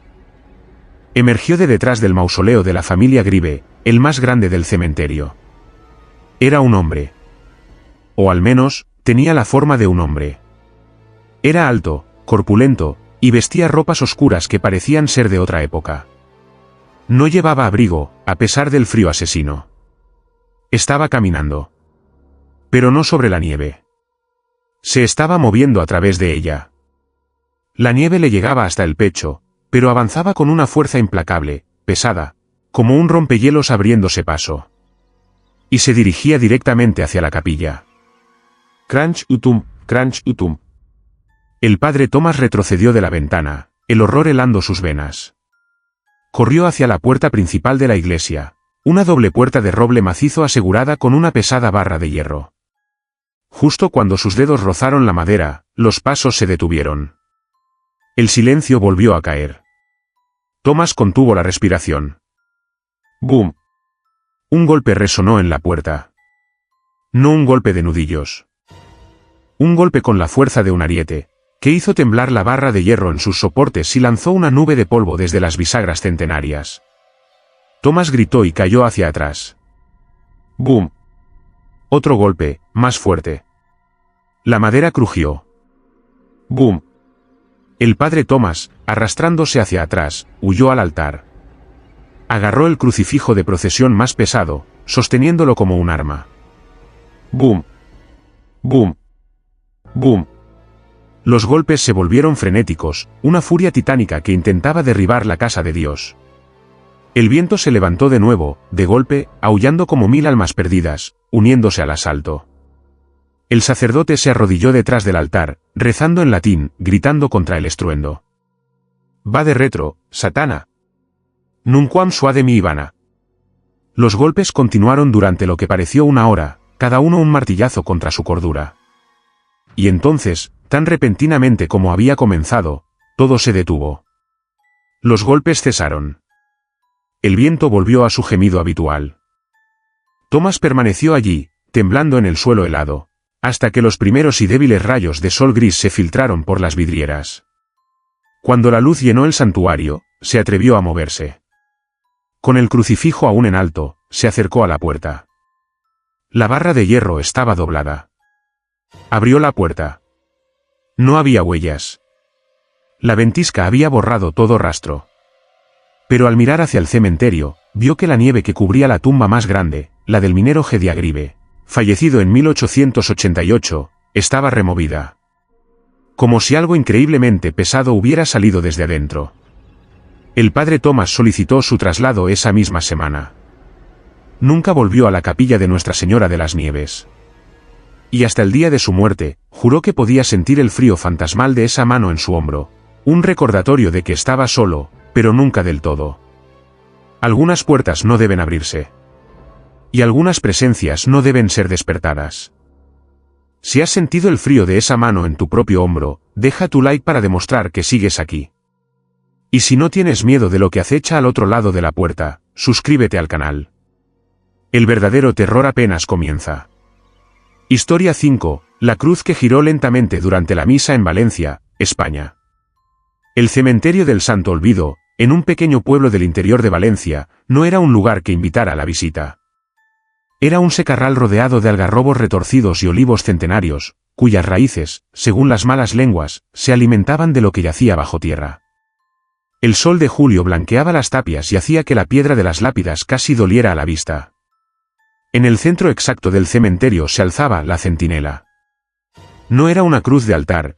Emergió de detrás del mausoleo de la familia Grieve, el más grande del cementerio. Era un hombre. O al menos, tenía la forma de un hombre. Era alto, corpulento, y vestía ropas oscuras que parecían ser de otra época. No llevaba abrigo, a pesar del frío asesino. Estaba caminando. Pero no sobre la nieve. Se estaba moviendo a través de ella. La nieve le llegaba hasta el pecho, pero avanzaba con una fuerza implacable, pesada, como un rompehielos abriéndose paso. Y se dirigía directamente hacia la capilla. Crunch utum, crunch utum. El padre Thomas retrocedió de la ventana, el horror helando sus venas. Corrió hacia la puerta principal de la iglesia, una doble puerta de roble macizo asegurada con una pesada barra de hierro. Justo cuando sus dedos rozaron la madera, los pasos se detuvieron. El silencio volvió a caer. Thomas contuvo la respiración. ¡Bum! Un golpe resonó en la puerta. No un golpe de nudillos. Un golpe con la fuerza de un ariete, que hizo temblar la barra de hierro en sus soportes y lanzó una nube de polvo desde las bisagras centenarias. Thomas gritó y cayó hacia atrás. ¡Bum! Otro golpe, más fuerte. La madera crujió. ¡Bum! El padre Thomas, arrastrándose hacia atrás, huyó al altar. Agarró el crucifijo de procesión más pesado, sosteniéndolo como un arma. ¡Bum! ¡Bum! ¡Bum! Los golpes se volvieron frenéticos, una furia titánica que intentaba derribar la casa de Dios. El viento se levantó de nuevo, de golpe, aullando como 1000 almas perdidas, uniéndose al asalto. El sacerdote se arrodilló detrás del altar, rezando en latín, gritando contra el estruendo. «Va de retro, Satana! Nunquam suade mi Ivana». Los golpes continuaron durante lo que pareció una hora, cada uno un martillazo contra su cordura. Y entonces, tan repentinamente como había comenzado, todo se detuvo. Los golpes cesaron. El viento volvió a su gemido habitual. Thomas permaneció allí, temblando en el suelo helado, hasta que los primeros y débiles rayos de sol gris se filtraron por las vidrieras. Cuando la luz llenó el santuario, se atrevió a moverse. Con el crucifijo aún en alto, se acercó a la puerta. La barra de hierro estaba doblada. Abrió la puerta. No había huellas. La ventisca había borrado todo rastro. Pero al mirar hacia el cementerio, vio que la nieve que cubría la tumba más grande, la del minero Gedia Grieve, fallecido en 1888, estaba removida. Como si algo increíblemente pesado hubiera salido desde adentro. El padre Thomas solicitó su traslado esa misma semana. Nunca volvió a la capilla de Nuestra Señora de las Nieves. Y hasta el día de su muerte, juró que podía sentir el frío fantasmal de esa mano en su hombro, un recordatorio de que estaba solo, pero nunca del todo. Algunas puertas no deben abrirse. Y algunas presencias no deben ser despertadas. Si has sentido el frío de esa mano en tu propio hombro, deja tu like para demostrar que sigues aquí. Y si no tienes miedo de lo que acecha al otro lado de la puerta, suscríbete al canal. El verdadero terror apenas comienza. Historia 5, la cruz que giró lentamente durante la misa en Valencia, España. El cementerio del Santo Olvido, en un pequeño pueblo del interior de Valencia, no era un lugar que invitara a la visita. Era un secarral rodeado de algarrobos retorcidos y olivos centenarios, cuyas raíces, según las malas lenguas, se alimentaban de lo que yacía bajo tierra. El sol de julio blanqueaba las tapias y hacía que la piedra de las lápidas casi doliera a la vista. En el centro exacto del cementerio se alzaba la centinela. No era una cruz de altar,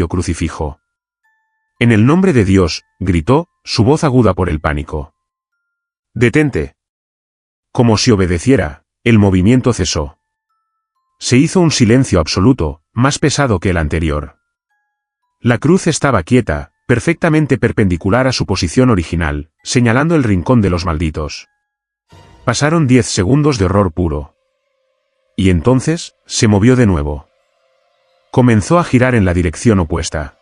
propio crucifijo. En el nombre de Dios, gritó, su voz aguda por el pánico. ¡Detente! Como si obedeciera, el movimiento cesó. Se hizo un silencio absoluto, más pesado que el anterior. La cruz estaba quieta, perfectamente perpendicular a su posición original, señalando el rincón de los malditos. Pasaron 10 segundos de horror puro. Y entonces, se movió de nuevo. Comenzó a girar en la dirección opuesta.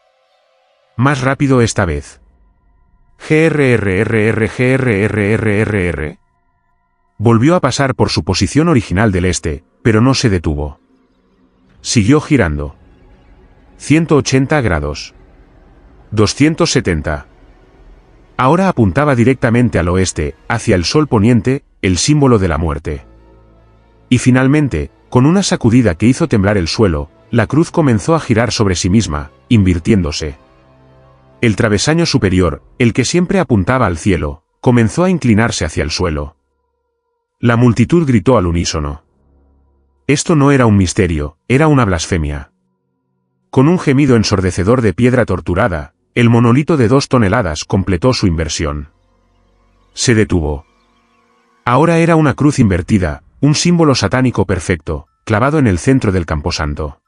Más rápido esta vez. GRRRRGRRRRR. Volvió a pasar por su posición original del este, pero no se detuvo. Siguió girando. 180 grados. 270. Ahora apuntaba directamente al oeste, hacia el sol poniente, el símbolo de la muerte. Y finalmente, con una sacudida que hizo temblar el suelo, la cruz comenzó a girar sobre sí misma, invirtiéndose. El travesaño superior, el que siempre apuntaba al cielo, comenzó a inclinarse hacia el suelo. La multitud gritó al unísono. Esto no era un misterio, era una blasfemia. Con un gemido ensordecedor de piedra torturada, el monolito de 2 toneladas completó su inversión. Se detuvo. Ahora era una cruz invertida, un símbolo satánico perfecto, clavado en el centro del camposanto.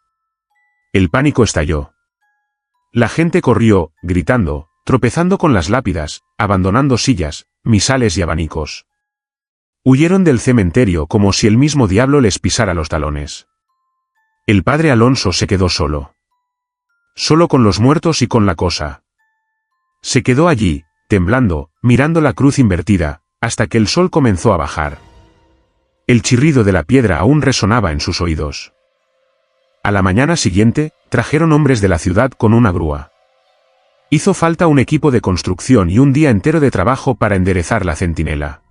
El pánico estalló. La gente corrió, gritando, tropezando con las lápidas, abandonando sillas, misales y abanicos. Huyeron del cementerio como si el mismo diablo les pisara los talones. El padre Alonso se quedó solo. Solo con los muertos y con la cosa. Se quedó allí, temblando, mirando la cruz invertida, hasta que el sol comenzó a bajar. El chirrido de la piedra aún resonaba en sus oídos. A la mañana siguiente, trajeron hombres de la ciudad con una grúa. Hizo falta un equipo de construcción y un día entero de trabajo para enderezar la centinela.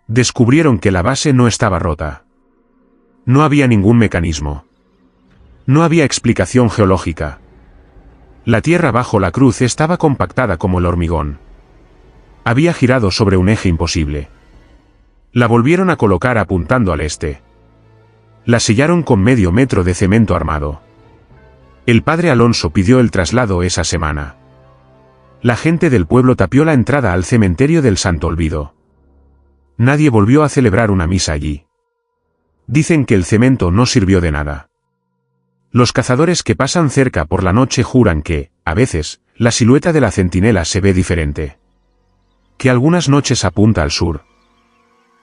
Descubrieron que la base no estaba rota. No había ningún mecanismo. No había explicación geológica. La tierra bajo la cruz estaba compactada como el hormigón. Había girado sobre un eje imposible. La volvieron a colocar apuntando al este. La sellaron con medio metro de cemento armado. El padre Alonso pidió el traslado esa semana. La gente del pueblo tapió la entrada al cementerio del Santo Olvido. Nadie volvió a celebrar una misa allí. Dicen que el cemento no sirvió de nada. Los cazadores que pasan cerca por la noche juran que, a veces, la silueta de la centinela se ve diferente. Que algunas noches apunta al sur.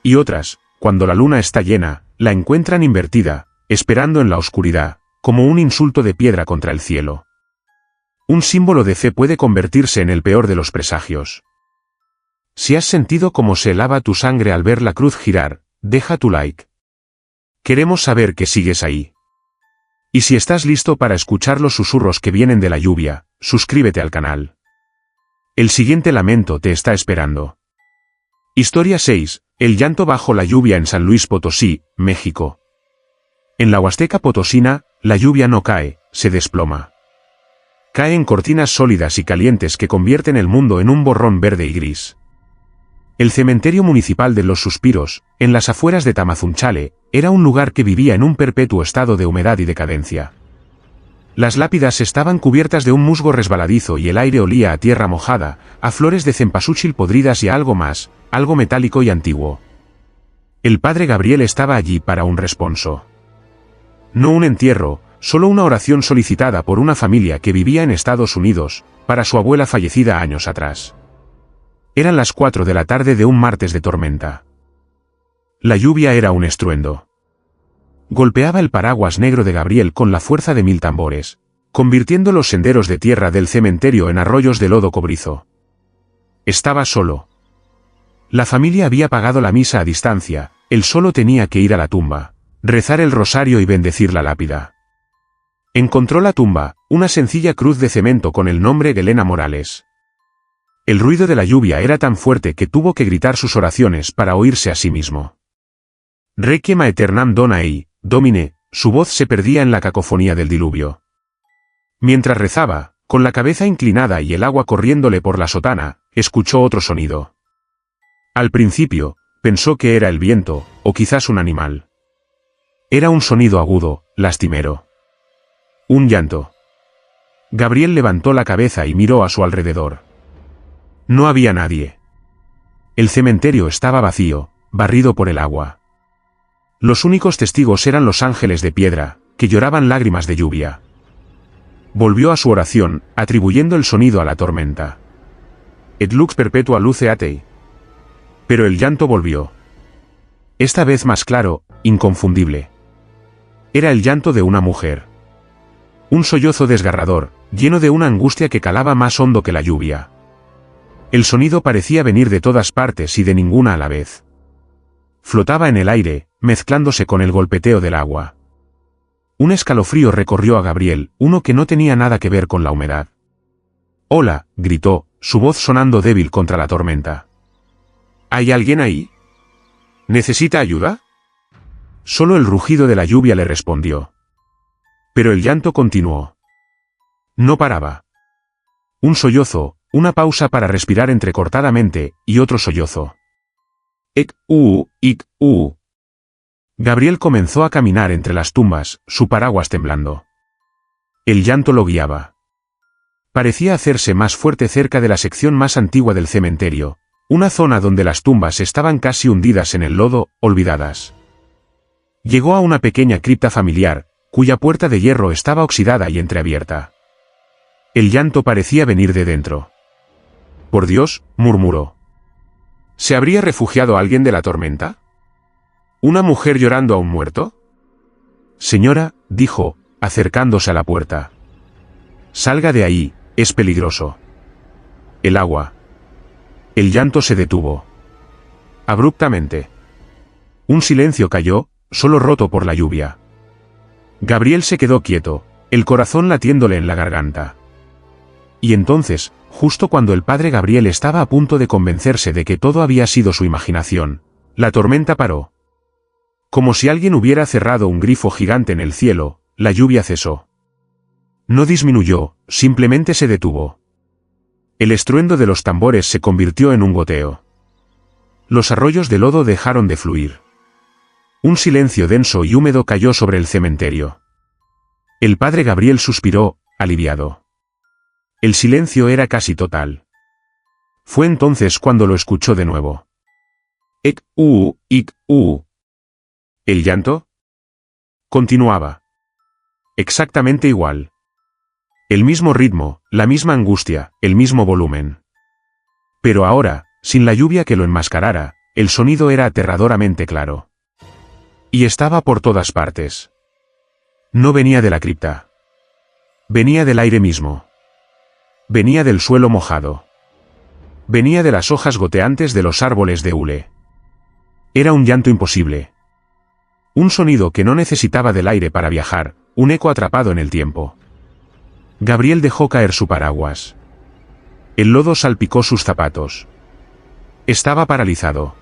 Y otras, cuando la luna está llena, la encuentran invertida, esperando en la oscuridad, como un insulto de piedra contra el cielo. Un símbolo de fe puede convertirse en el peor de los presagios. Si has sentido cómo se helaba tu sangre al ver la cruz girar, deja tu like. Queremos saber que sigues ahí. Y si estás listo para escuchar los susurros que vienen de la lluvia, suscríbete al canal. El siguiente lamento te está esperando. Historia 6. El llanto bajo la lluvia en San Luis Potosí, México. En la Huasteca Potosina, la lluvia no cae, se desploma. Cae en cortinas sólidas y calientes que convierten el mundo en un borrón verde y gris. El cementerio municipal de Los Suspiros, en las afueras de Tamazunchale, era un lugar que vivía en un perpetuo estado de humedad y decadencia. Las lápidas estaban cubiertas de un musgo resbaladizo y el aire olía a tierra mojada, a flores de cempasúchil podridas y a algo más, algo metálico y antiguo. El padre Gabriel estaba allí para un responso. No un entierro, solo una oración solicitada por una familia que vivía en Estados Unidos, para su abuela fallecida años atrás. Eran las 4 de la tarde de un martes de tormenta. La lluvia era un estruendo. Golpeaba el paraguas negro de Gabriel con la fuerza de 1000 tambores, convirtiendo los senderos de tierra del cementerio en arroyos de lodo cobrizo. Estaba solo. La familia había pagado la misa a distancia, él solo tenía que ir a la tumba, rezar el rosario y bendecir la lápida. Encontró la tumba, una sencilla cruz de cemento con el nombre de Elena Morales. El ruido de la lluvia era tan fuerte que tuvo que gritar sus oraciones para oírse a sí mismo. Requiem aeternam dona ei, Domine, su voz se perdía en la cacofonía del diluvio. Mientras rezaba, con la cabeza inclinada y el agua corriéndole por la sotana, escuchó otro sonido. Al principio, pensó que era el viento, o quizás un animal. Era un sonido agudo, lastimero. Un llanto. Gabriel levantó la cabeza y miró a su alrededor. No había nadie. El cementerio estaba vacío, barrido por el agua. Los únicos testigos eran los ángeles de piedra, que lloraban lágrimas de lluvia. Volvió a su oración, atribuyendo el sonido a la tormenta. Et lux perpetua luce atei. Pero el llanto volvió. Esta vez más claro, inconfundible. Era el llanto de una mujer. Un sollozo desgarrador, lleno de una angustia que calaba más hondo que la lluvia. El sonido parecía venir de todas partes y de ninguna a la vez. Flotaba en el aire, mezclándose con el golpeteo del agua. Un escalofrío recorrió a Gabriel, uno que no tenía nada que ver con la humedad. «Hola», gritó, su voz sonando débil contra la tormenta. «¿Hay alguien ahí?» ¿Necesita ayuda? Solo el rugido de la lluvia le respondió. Pero el llanto continuó. No paraba. Un sollozo, una pausa para respirar entrecortadamente, y otro sollozo. Ik, Gabriel comenzó a caminar entre las tumbas, su paraguas temblando. El llanto lo guiaba. Parecía hacerse más fuerte cerca de la sección más antigua del cementerio, una zona donde las tumbas estaban casi hundidas en el lodo, olvidadas. Llegó a una pequeña cripta familiar, cuya puerta de hierro estaba oxidada y entreabierta. El llanto parecía venir de dentro. Por Dios, murmuró. ¿Se habría refugiado alguien de la tormenta? ¿Una mujer llorando a un muerto? Señora, dijo, acercándose a la puerta. Salga de ahí, es peligroso. El agua. El llanto se detuvo. Abruptamente. Un silencio cayó, solo roto por la lluvia. Gabriel se quedó quieto, el corazón latiéndole en la garganta. Y entonces, justo cuando el padre Gabriel estaba a punto de convencerse de que todo había sido su imaginación, la tormenta paró. Como si alguien hubiera cerrado un grifo gigante en el cielo, la lluvia cesó. No disminuyó, simplemente se detuvo. El estruendo de los tambores se convirtió en un goteo. Los arroyos de lodo dejaron de fluir. Un silencio denso y húmedo cayó sobre el cementerio. El padre Gabriel suspiró, aliviado. El silencio era casi total. Fue entonces cuando lo escuchó de nuevo. Ik, ¿El llanto? Continuaba. Exactamente igual. El mismo ritmo, la misma angustia, el mismo volumen. Pero ahora, sin la lluvia que lo enmascarara, el sonido era aterradoramente claro. Y estaba por todas partes. No venía de la cripta. Venía del aire mismo. Venía del suelo mojado. Venía de las hojas goteantes de los árboles de hule. Era un llanto imposible. Un sonido que no necesitaba del aire para viajar, un eco atrapado en el tiempo. Gabriel dejó caer su paraguas. El lodo salpicó sus zapatos. Estaba paralizado.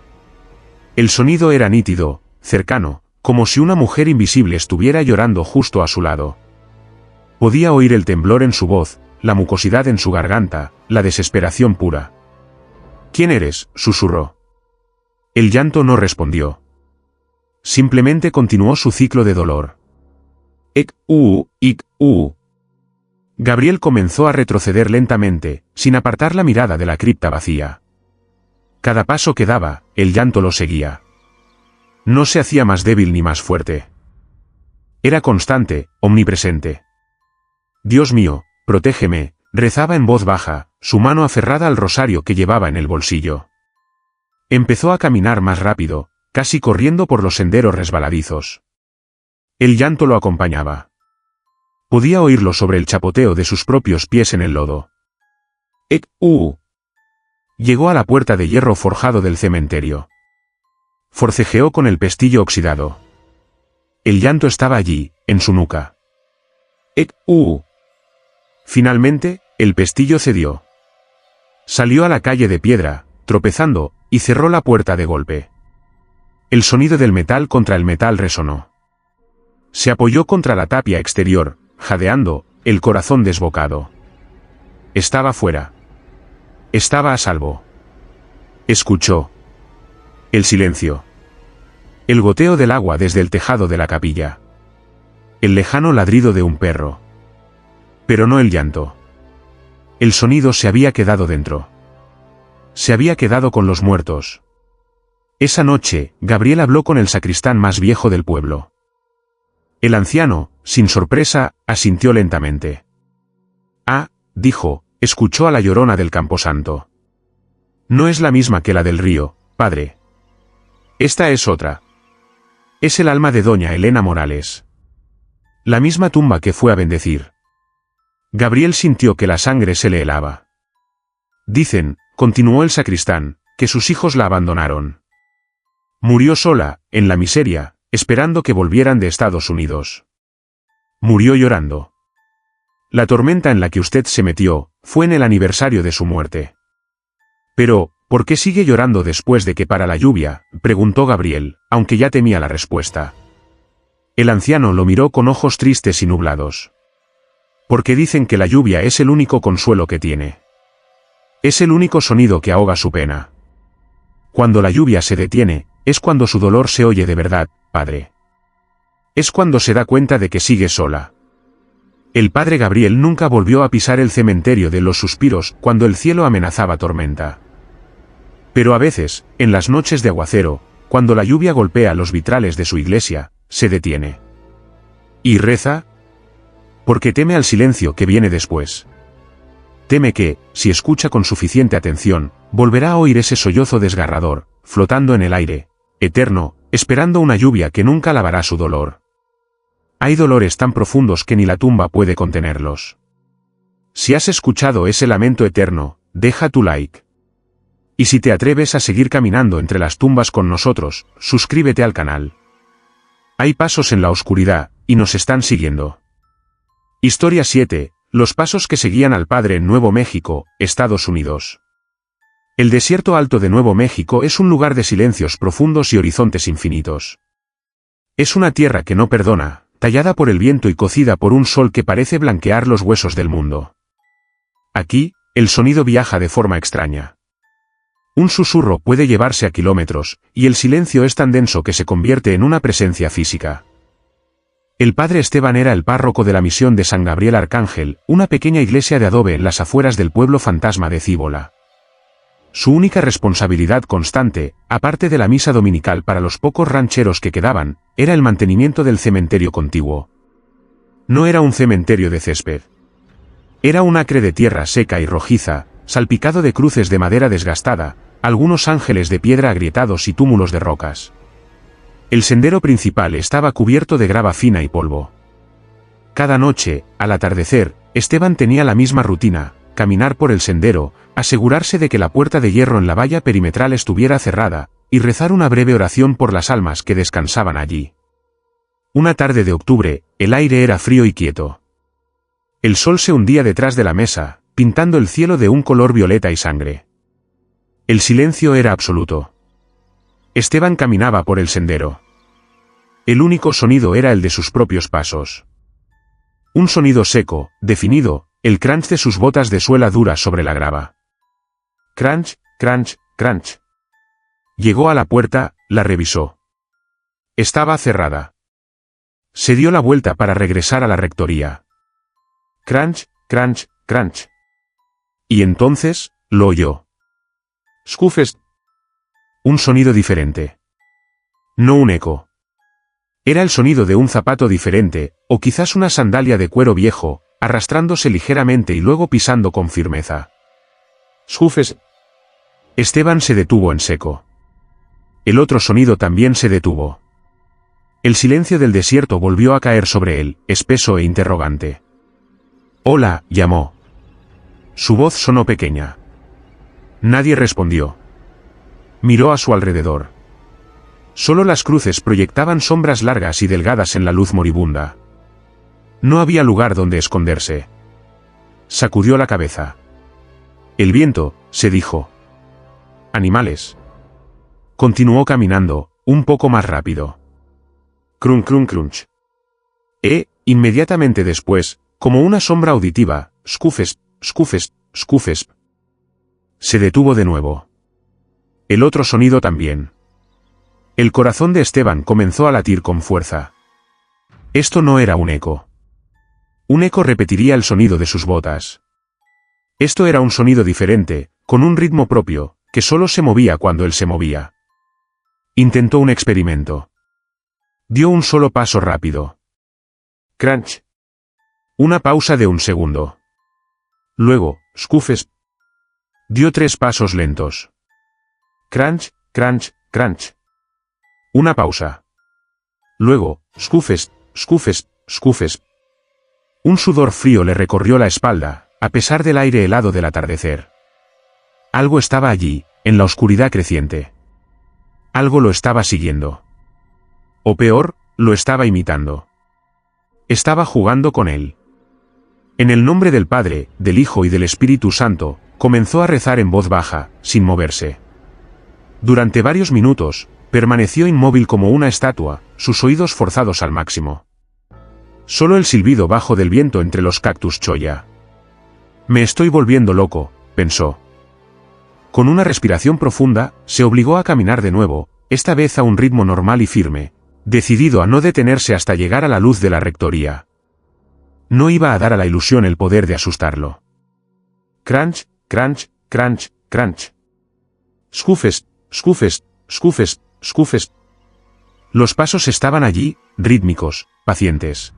El sonido era nítido, cercano, como si una mujer invisible estuviera llorando justo a su lado. Podía oír el temblor en su voz, la mucosidad en su garganta, la desesperación pura. ¿Quién eres?, susurró. El llanto no respondió. Simplemente continuó su ciclo de dolor. Ik, Gabriel comenzó a retroceder lentamente, sin apartar la mirada de la cripta vacía. Cada paso que daba, el llanto lo seguía. No se hacía más débil ni más fuerte. Era constante, omnipresente. Dios mío, protégeme, rezaba en voz baja, su mano aferrada al rosario que llevaba en el bolsillo. Empezó a caminar más rápido, casi corriendo por los senderos resbaladizos. El llanto lo acompañaba. Podía oírlo sobre el chapoteo de sus propios pies en el lodo. Ik, Llegó a la puerta de hierro forjado del cementerio. Forcejeó con el pestillo oxidado. El llanto estaba allí, en su nuca. Ik, Finalmente, el pestillo cedió. Salió a la calle de piedra, tropezando, y cerró la puerta de golpe. El sonido del metal contra el metal resonó. Se apoyó contra la tapia exterior, jadeando, el corazón desbocado. Estaba fuera. Estaba a salvo. Escuchó. El silencio. El goteo del agua desde el tejado de la capilla. El lejano ladrido de un perro. Pero no el llanto. El sonido se había quedado dentro. Se había quedado con los muertos. Esa noche, Gabriel habló con el sacristán más viejo del pueblo. El anciano, sin sorpresa, asintió lentamente. Ah, dijo, escuchó a la llorona del camposanto. No es la misma que la del río, padre. Esta es otra. Es el alma de doña Elena Morales. La misma tumba que fue a bendecir. Gabriel sintió que la sangre se le helaba. Dicen, continuó el sacristán, que sus hijos la abandonaron. Murió sola, en la miseria, esperando que volvieran de Estados Unidos. Murió llorando. La tormenta en la que usted se metió, fue en el aniversario de su muerte. Pero, ¿Por qué sigue llorando después de que para la lluvia?, preguntó Gabriel, aunque ya temía la respuesta. El anciano lo miró con ojos tristes y nublados. Porque dicen que la lluvia es el único consuelo que tiene. Es el único sonido que ahoga su pena. Cuando la lluvia se detiene, es cuando su dolor se oye de verdad, padre. Es cuando se da cuenta de que sigue sola. El padre Gabriel nunca volvió a pisar el cementerio de los suspiros cuando el cielo amenazaba tormenta. Pero a veces, en las noches de aguacero, cuando la lluvia golpea los vitrales de su iglesia, se detiene. ¿Y reza? Porque teme al silencio que viene después. Teme que, si escucha con suficiente atención, volverá a oír ese sollozo desgarrador, flotando en el aire, eterno, esperando una lluvia que nunca lavará su dolor. Hay dolores tan profundos que ni la tumba puede contenerlos. Si has escuchado ese lamento eterno, deja tu like. Y si te atreves a seguir caminando entre las tumbas con nosotros, suscríbete al canal. Hay pasos en la oscuridad, y nos están siguiendo. Historia 7. Los pasos que seguían al padre en Nuevo México, Estados Unidos. El desierto alto de Nuevo México es un lugar de silencios profundos y horizontes infinitos. Es una tierra que no perdona, tallada por el viento y cocida por un sol que parece blanquear los huesos del mundo. Aquí, el sonido viaja de forma extraña. Un susurro puede llevarse a kilómetros, y el silencio es tan denso que se convierte en una presencia física. El padre Esteban era el párroco de la misión de San Gabriel Arcángel, una pequeña iglesia de adobe en las afueras del pueblo fantasma de Cíbola. Su única responsabilidad constante, aparte de la misa dominical para los pocos rancheros que quedaban, era el mantenimiento del cementerio contiguo. No era un cementerio de césped. Era un acre de tierra seca y rojiza, salpicado de cruces de madera desgastada, algunos ángeles de piedra agrietados y túmulos de rocas. El sendero principal estaba cubierto de grava fina y polvo. Cada noche, al atardecer, Esteban tenía la misma rutina: caminar por el sendero, asegurarse de que la puerta de hierro en la valla perimetral estuviera cerrada, y rezar una breve oración por las almas que descansaban allí. Una tarde de octubre, el aire era frío y quieto. El sol se hundía detrás de la mesa, pintando el cielo de un color violeta y sangre. El silencio era absoluto. Esteban caminaba por el sendero. El único sonido era el de sus propios pasos. Un sonido seco, definido, el crunch de sus botas de suela dura sobre la grava. Crunch, crunch, crunch. Llegó a la puerta, la revisó. Estaba cerrada. Se dio la vuelta para regresar a la rectoría. Crunch, crunch, crunch. Y entonces, lo oyó. Scufes. Un sonido diferente. No un eco. Era el sonido de un zapato diferente, o quizás una sandalia de cuero viejo, arrastrándose ligeramente y luego pisando con firmeza. Scufes. Esteban se detuvo en seco. El otro sonido también se detuvo. El silencio del desierto volvió a caer sobre él, espeso e interrogante. «Hola», llamó. Su voz sonó pequeña. Nadie respondió. Miró a su alrededor. Solo las cruces proyectaban sombras largas y delgadas en la luz moribunda. No había lugar donde esconderse. Sacudió la cabeza. El viento, se dijo. Animales. Continuó caminando, un poco más rápido. Crunch, crunch, crunch. Inmediatamente después, como una sombra auditiva, scufes, scufes, scufes. Se detuvo de nuevo. El otro sonido también. El corazón de Esteban comenzó a latir con fuerza. Esto no era un eco. Un eco repetiría el sonido de sus botas. Esto era un sonido diferente, con un ritmo propio, que solo se movía cuando él se movía. Intentó un experimento. Dio un solo paso rápido. Crunch. Una pausa de un segundo. Luego, scufes. Dio 3 pasos lentos. Crunch, crunch, crunch. Una pausa. Luego, scufes, scufes, scufes. Un sudor frío le recorrió la espalda, a pesar del aire helado del atardecer. Algo estaba allí, en la oscuridad creciente. Algo lo estaba siguiendo. O peor, lo estaba imitando. Estaba jugando con él. En el nombre del Padre, del Hijo y del Espíritu Santo, comenzó a rezar en voz baja, sin moverse. Durante varios minutos, permaneció inmóvil como una estatua, sus oídos forzados al máximo. Solo el silbido bajo del viento entre los cactus cholla. Me estoy volviendo loco, pensó. Con una respiración profunda, se obligó a caminar de nuevo, esta vez a un ritmo normal y firme, decidido a no detenerse hasta llegar a la luz de la rectoría. No iba a dar a la ilusión el poder de asustarlo. Crunch, crunch, crunch, crunch. Scufes, scufes, scufes, scufes. Los pasos estaban allí, rítmicos, pacientes.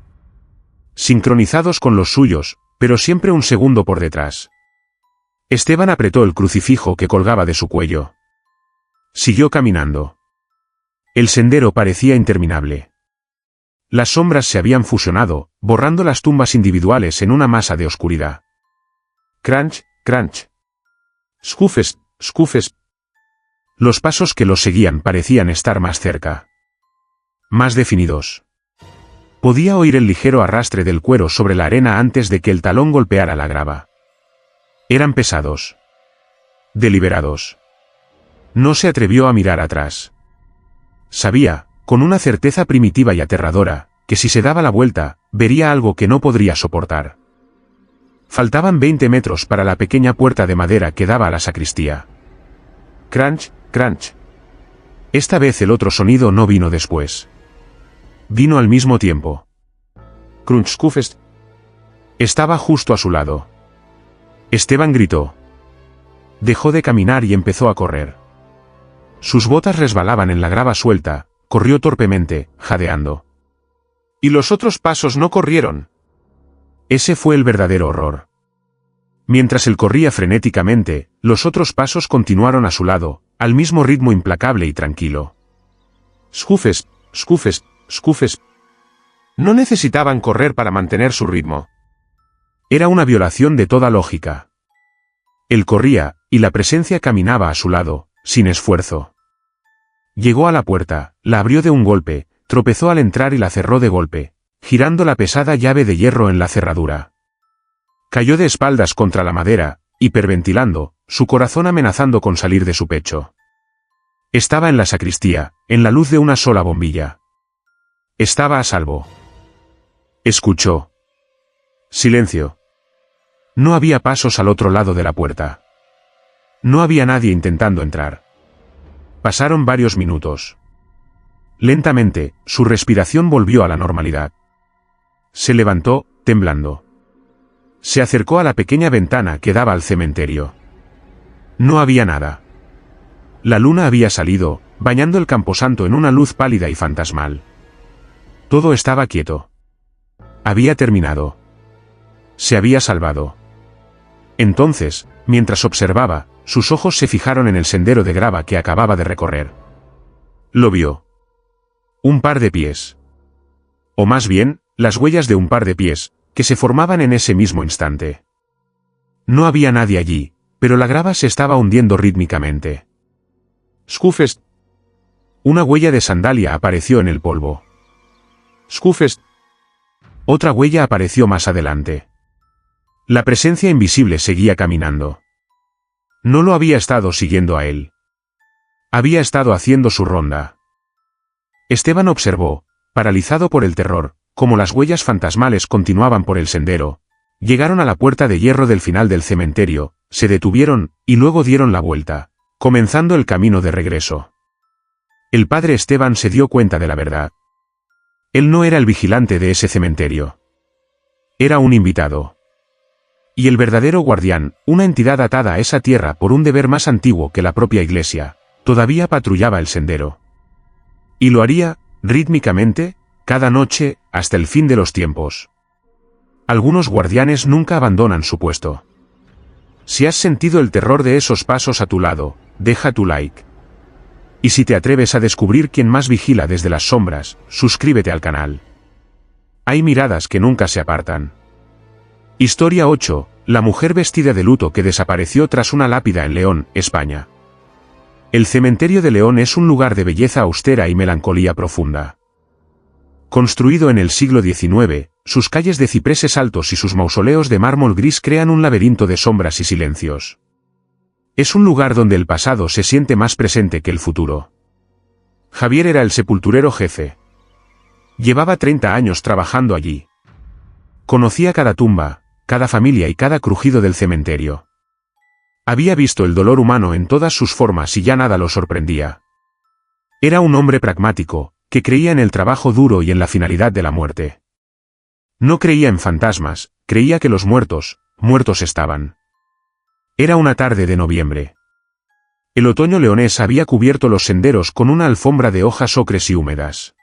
Sincronizados con los suyos, pero siempre un segundo por detrás. Esteban apretó el crucifijo que colgaba de su cuello. Siguió caminando. El sendero parecía interminable. Las sombras se habían fusionado, borrando las tumbas individuales en una masa de oscuridad. Crunch, crunch. Scufes, scufes. Los pasos que los seguían parecían estar más cerca. Más definidos. Podía oír el ligero arrastre del cuero sobre la arena antes de que el talón golpeara la grava. Eran pesados. Deliberados. No se atrevió a mirar atrás. Sabía, con una certeza primitiva y aterradora, que si se daba la vuelta, vería algo que no podría soportar. Faltaban 20 metros para la pequeña puerta de madera que daba a la sacristía. Crunch, crunch. Esta vez el otro sonido no vino después. Vino al mismo tiempo. Crunch scufes. Estaba justo a su lado. Esteban gritó. Dejó de caminar y empezó a correr. Sus botas resbalaban en la grava suelta, corrió torpemente, jadeando. Y los otros pasos no corrieron. Ese fue el verdadero horror. Mientras él corría frenéticamente, los otros pasos continuaron a su lado, al mismo ritmo implacable y tranquilo. Scufes, scufes, scufes. No necesitaban correr para mantener su ritmo. Era una violación de toda lógica. Él corría, y la presencia caminaba a su lado, sin esfuerzo. Llegó a la puerta, la abrió de un golpe, tropezó al entrar y la cerró de golpe, girando la pesada llave de hierro en la cerradura. Cayó de espaldas contra la madera, hiperventilando, su corazón amenazando con salir de su pecho. Estaba en la sacristía, en la luz de una sola bombilla. Estaba a salvo. Escuchó. Silencio. No había pasos al otro lado de la puerta. No había nadie intentando entrar. Pasaron varios minutos. Lentamente, su respiración volvió a la normalidad. Se levantó, temblando. Se acercó a la pequeña ventana que daba al cementerio. No había nada. La luna había salido, bañando el camposanto en una luz pálida y fantasmal. Todo estaba quieto. Había terminado. Se había salvado. Entonces, mientras observaba, sus ojos se fijaron en el sendero de grava que acababa de recorrer. Lo vio. Un par de pies. O más bien, las huellas de un par de pies, que se formaban en ese mismo instante. No había nadie allí, pero la grava se estaba hundiendo rítmicamente. Scufes. Una huella de sandalia apareció en el polvo. Scufes. Otra huella apareció más adelante. La presencia invisible seguía caminando. No lo había estado siguiendo a él. Había estado haciendo su ronda. Esteban observó, paralizado por el terror, cómo las huellas fantasmales continuaban por el sendero. Llegaron a la puerta de hierro del final del cementerio, se detuvieron, y luego dieron la vuelta, comenzando el camino de regreso. El padre Esteban se dio cuenta de la verdad. Él no era el vigilante de ese cementerio. Era un invitado. Y el verdadero guardián, una entidad atada a esa tierra por un deber más antiguo que la propia iglesia, todavía patrullaba el sendero. Y lo haría, rítmicamente, cada noche, hasta el fin de los tiempos. Algunos guardianes nunca abandonan su puesto. Si has sentido el terror de esos pasos a tu lado, deja tu like. Y si te atreves a descubrir quién más vigila desde las sombras, suscríbete al canal. Hay miradas que nunca se apartan. Historia 8. La mujer vestida de luto que desapareció tras una lápida en León, España. El cementerio de León es un lugar de belleza austera y melancolía profunda. Construido en el siglo XIX, sus calles de cipreses altos y sus mausoleos de mármol gris crean un laberinto de sombras y silencios. Es un lugar donde el pasado se siente más presente que el futuro. Javier era el sepulturero jefe. Llevaba 30 años trabajando allí. Conocía cada tumba, cada familia y cada crujido del cementerio. Había visto el dolor humano en todas sus formas y ya nada lo sorprendía. Era un hombre pragmático, que creía en el trabajo duro y en la finalidad de la muerte. No creía en fantasmas, creía que los muertos estaban. Era una tarde de noviembre. El otoño leonés había cubierto los senderos con una alfombra de hojas ocres y húmedas.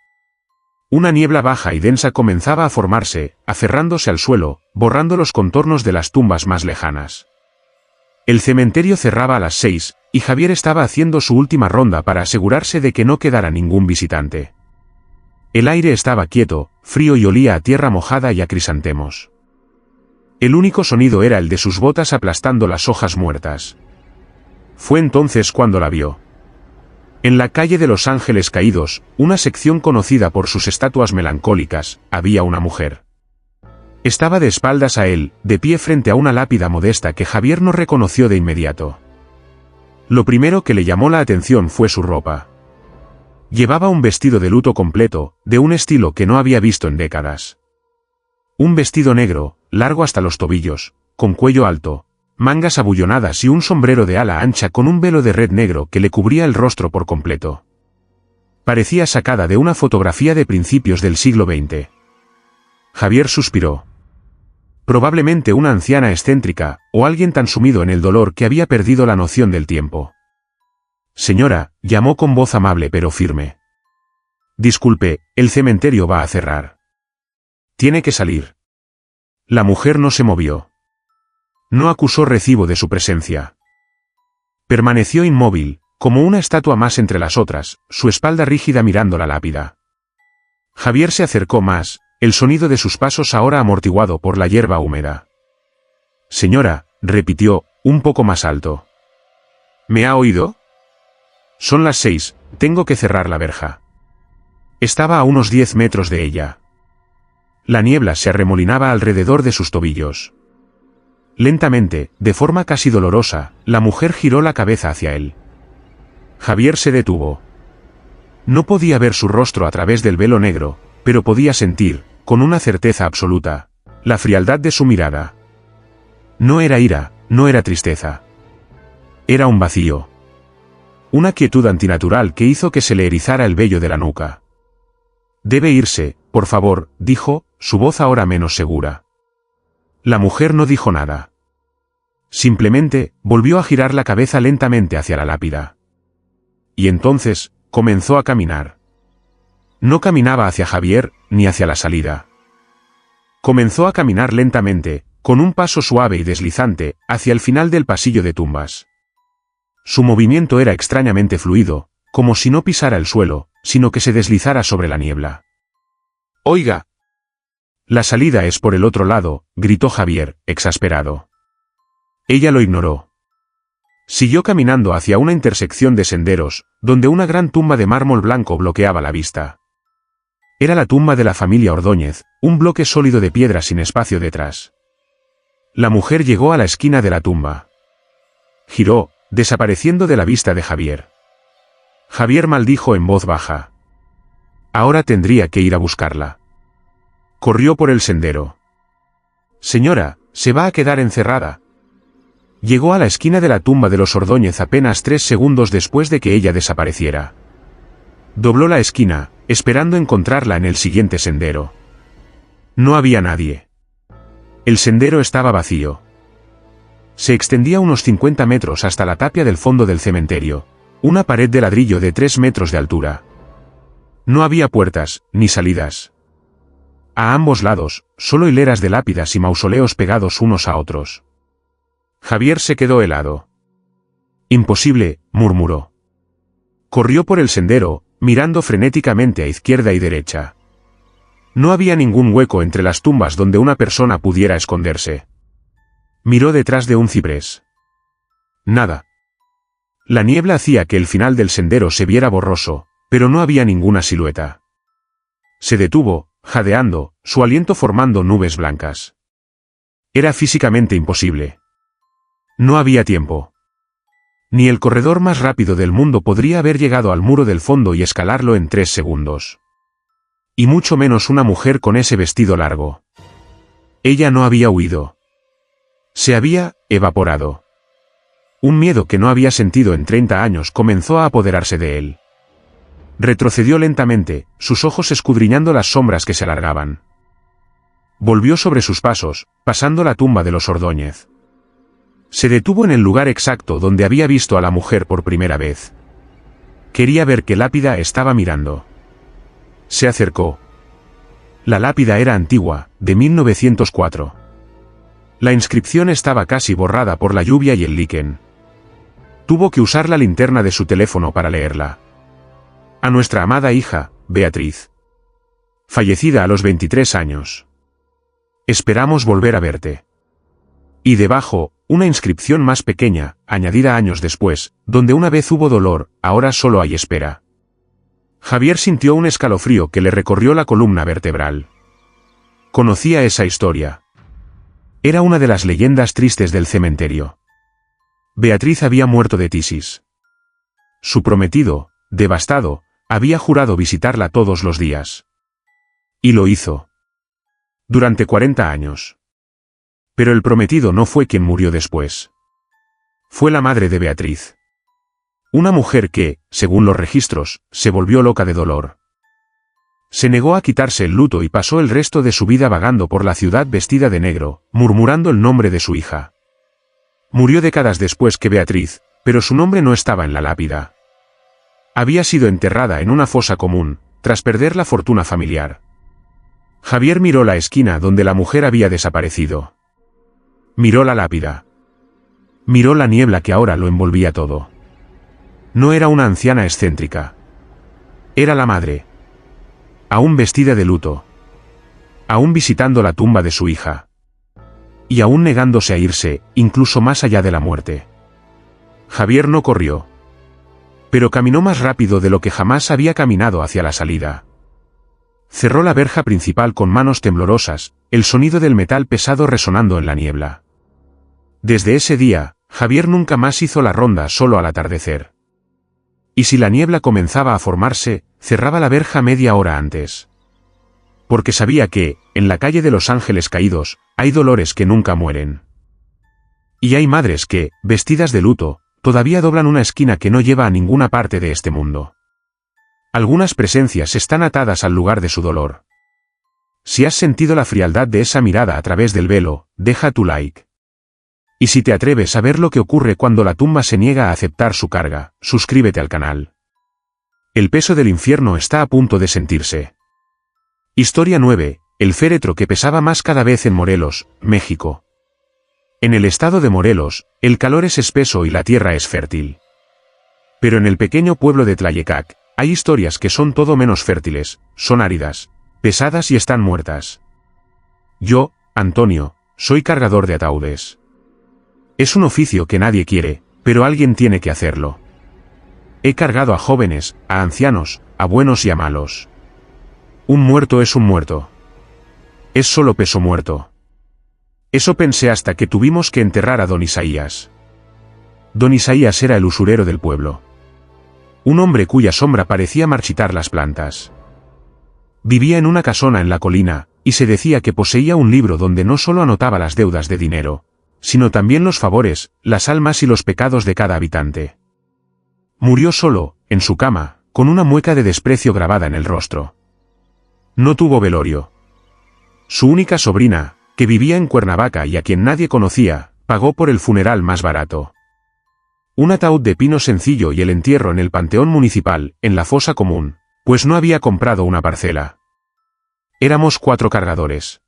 Una niebla baja y densa comenzaba a formarse, aferrándose al suelo, borrando los contornos de las tumbas más lejanas. El cementerio cerraba a las 6, y Javier estaba haciendo su última ronda para asegurarse de que no quedara ningún visitante. El aire estaba quieto, frío y olía a tierra mojada y a crisantemos. El único sonido era el de sus botas aplastando las hojas muertas. Fue entonces cuando la vio. En la calle de los Ángeles Caídos, una sección conocida por sus estatuas melancólicas, había una mujer. Estaba de espaldas a él, de pie frente a una lápida modesta que Javier no reconoció de inmediato. Lo primero que le llamó la atención fue su ropa. Llevaba un vestido de luto completo, de un estilo que no había visto en décadas. Un vestido negro, largo hasta los tobillos, con cuello alto, mangas abullonadas y un sombrero de ala ancha con un velo de red negro que le cubría el rostro por completo. Parecía sacada de una fotografía de principios del siglo XX. Javier suspiró. Probablemente una anciana excéntrica, o alguien tan sumido en el dolor que había perdido la noción del tiempo. Señora, llamó con voz amable pero firme. Disculpe, el cementerio va a cerrar. Tiene que salir. La mujer no se movió. No acusó recibo de su presencia. Permaneció inmóvil, como una estatua más entre las otras, su espalda rígida mirando la lápida. Javier se acercó más, el sonido de sus pasos ahora amortiguado por la hierba húmeda. Señora, repitió, un poco más alto. ¿Me ha oído? Son las 6, tengo que cerrar la verja. Estaba a unos 10 metros de ella. La niebla se arremolinaba alrededor de sus tobillos. Lentamente, de forma casi dolorosa, la mujer giró la cabeza hacia él. Javier se detuvo. No podía ver su rostro a través del velo negro, pero podía sentir, con una certeza absoluta, la frialdad de su mirada. No era ira, no era tristeza. Era un vacío. Una quietud antinatural que hizo que se le erizara el vello de la nuca. Debe irse, por favor, dijo, su voz ahora menos segura. La mujer no dijo nada. Simplemente, volvió a girar la cabeza lentamente hacia la lápida. Y entonces, comenzó a caminar. No caminaba hacia Javier, ni hacia la salida. Comenzó a caminar lentamente, con un paso suave y deslizante, hacia el final del pasillo de tumbas. Su movimiento era extrañamente fluido, como si no pisara el suelo, sino que se deslizara sobre la niebla. «Oiga». «La salida es por el otro lado», gritó Javier, exasperado. Ella lo ignoró. Siguió caminando hacia una intersección de senderos, donde una gran tumba de mármol blanco bloqueaba la vista. Era la tumba de la familia Ordóñez, un bloque sólido de piedra sin espacio detrás. La mujer llegó a la esquina de la tumba. Giró, desapareciendo de la vista de Javier. Javier maldijo en voz baja. Ahora tendría que ir a buscarla. Corrió por el sendero. Señora, se va a quedar encerrada. Llegó a la esquina de la tumba de los Ordóñez apenas 3 segundos después de que ella desapareciera. Dobló la esquina, esperando encontrarla en el siguiente sendero. No había nadie. El sendero estaba vacío. Se extendía unos 50 metros hasta la tapia del fondo del cementerio, una pared de ladrillo de 3 metros de altura. No había puertas, ni salidas. A ambos lados, solo hileras de lápidas y mausoleos pegados unos a otros. Javier se quedó helado. Imposible, murmuró. Corrió por el sendero, mirando frenéticamente a izquierda y derecha. No había ningún hueco entre las tumbas donde una persona pudiera esconderse. Miró detrás de un ciprés. Nada. La niebla hacía que el final del sendero se viera borroso, pero no había ninguna silueta. Se detuvo, jadeando, su aliento formando nubes blancas. Era físicamente imposible. No había tiempo. Ni el corredor más rápido del mundo podría haber llegado al muro del fondo y escalarlo en 3 segundos. Y mucho menos una mujer con ese vestido largo. Ella no había huido. Se había evaporado. Un miedo que no había sentido en 30 años comenzó a apoderarse de él. Retrocedió lentamente, sus ojos escudriñando las sombras que se alargaban. Volvió sobre sus pasos, pasando la tumba de los Ordóñez. Se detuvo en el lugar exacto donde había visto a la mujer por primera vez. Quería ver qué lápida estaba mirando. Se acercó. La lápida era antigua, de 1904. La inscripción estaba casi borrada por la lluvia y el líquen. Tuvo que usar la linterna de su teléfono para leerla. A nuestra amada hija, Beatriz. Fallecida a los 23 años. Esperamos volver a verte. Y debajo, una inscripción más pequeña, añadida años después, donde una vez hubo dolor, ahora solo hay espera. Javier sintió un escalofrío que le recorrió la columna vertebral. Conocía esa historia. Era una de las leyendas tristes del cementerio. Beatriz había muerto de tisis. Su prometido, devastado, había jurado visitarla todos los días. Y lo hizo. Durante 40 años. Pero el prometido no fue quien murió después. Fue la madre de Beatriz. Una mujer que, según los registros, se volvió loca de dolor. Se negó a quitarse el luto y pasó el resto de su vida vagando por la ciudad vestida de negro, murmurando el nombre de su hija. Murió décadas después que Beatriz, pero su nombre no estaba en la lápida. Había sido enterrada en una fosa común, tras perder la fortuna familiar. Javier miró la esquina donde la mujer había desaparecido. Miró la lápida. Miró la niebla que ahora lo envolvía todo. No era una anciana excéntrica. Era la madre. Aún vestida de luto. Aún visitando la tumba de su hija. Y aún negándose a irse, incluso más allá de la muerte. Javier no corrió. Pero caminó más rápido de lo que jamás había caminado hacia la salida. Cerró la verja principal con manos temblorosas, el sonido del metal pesado resonando en la niebla. Desde ese día, Javier nunca más hizo la ronda solo al atardecer. Y si la niebla comenzaba a formarse, cerraba la verja media hora antes. Porque sabía que, en la calle de los Ángeles Caídos, hay dolores que nunca mueren. Y hay madres que, vestidas de luto, todavía doblan una esquina que no lleva a ninguna parte de este mundo. Algunas presencias están atadas al lugar de su dolor. Si has sentido la frialdad de esa mirada a través del velo, deja tu like. Y si te atreves a ver lo que ocurre cuando la tumba se niega a aceptar su carga, suscríbete al canal. El peso del infierno está a punto de sentirse. Historia 9, el féretro que pesaba más cada vez en Morelos, México. En el estado de Morelos, el calor es espeso y la tierra es fértil. Pero en el pequeño pueblo de Tlayecac, hay historias que son todo menos fértiles, son áridas, pesadas y están muertas. Yo, Antonio, soy cargador de ataúdes. Es un oficio que nadie quiere, pero alguien tiene que hacerlo. He cargado a jóvenes, a ancianos, a buenos y a malos. Un muerto es un muerto. Es solo peso muerto. Eso pensé hasta que tuvimos que enterrar a don Isaías. Don Isaías era el usurero del pueblo. Un hombre cuya sombra parecía marchitar las plantas. Vivía en una casona en la colina, y se decía que poseía un libro donde no solo anotaba las deudas de dinero, sino también los favores, las almas y los pecados de cada habitante. Murió solo, en su cama, con una mueca de desprecio grabada en el rostro. No tuvo velorio. Su única sobrina, que vivía en Cuernavaca y a quien nadie conocía, pagó por el funeral más barato. Un ataúd de pino sencillo y el entierro en el panteón municipal, en la fosa común, pues no había comprado una parcela. Éramos 4 cargadores.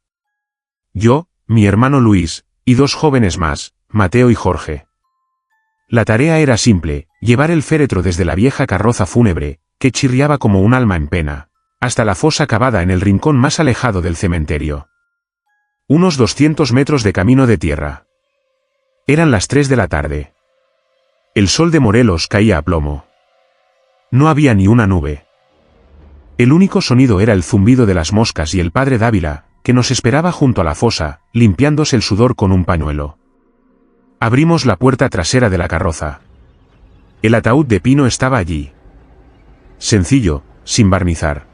Yo, mi hermano Luis, y 2 jóvenes más, Mateo y Jorge. La tarea era simple, llevar el féretro desde la vieja carroza fúnebre, que chirriaba como un alma en pena, hasta la fosa cavada en el rincón más alejado del cementerio. Unos 200 metros de camino de tierra. Eran las 3 de la tarde. El sol de Morelos caía a plomo. No había ni una nube. El único sonido era el zumbido de las moscas y el padre Dávila, que nos esperaba junto a la fosa, limpiándose el sudor con un pañuelo. Abrimos la puerta trasera de la carroza. El ataúd de pino estaba allí. Sencillo, sin barnizar.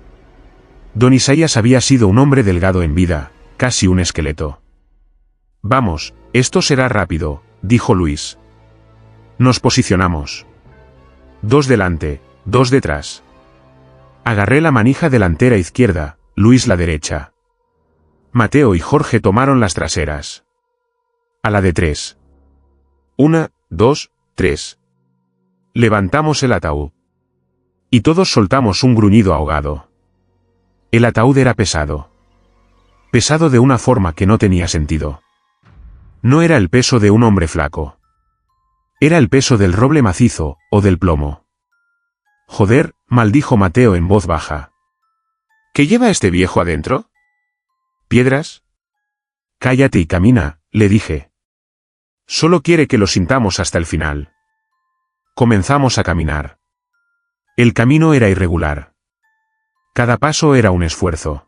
Don Isaías había sido un hombre delgado en vida, casi un esqueleto. Vamos, esto será rápido, dijo Luis. Nos posicionamos. 2 delante, 2 detrás. Agarré la manija delantera izquierda, Luis la derecha. Mateo y Jorge tomaron las traseras. A la de 3. 1, 2, 3. Levantamos el ataúd. Y todos soltamos un gruñido ahogado. El ataúd era pesado. Pesado de una forma que no tenía sentido. No era el peso de un hombre flaco. Era el peso del roble macizo, o del plomo. Joder, maldijo Mateo en voz baja. ¿Qué lleva este viejo adentro? ¿Piedras? Cállate y camina, le dije. Solo quiere que lo sintamos hasta el final. Comenzamos a caminar. El camino era irregular. Cada paso era un esfuerzo.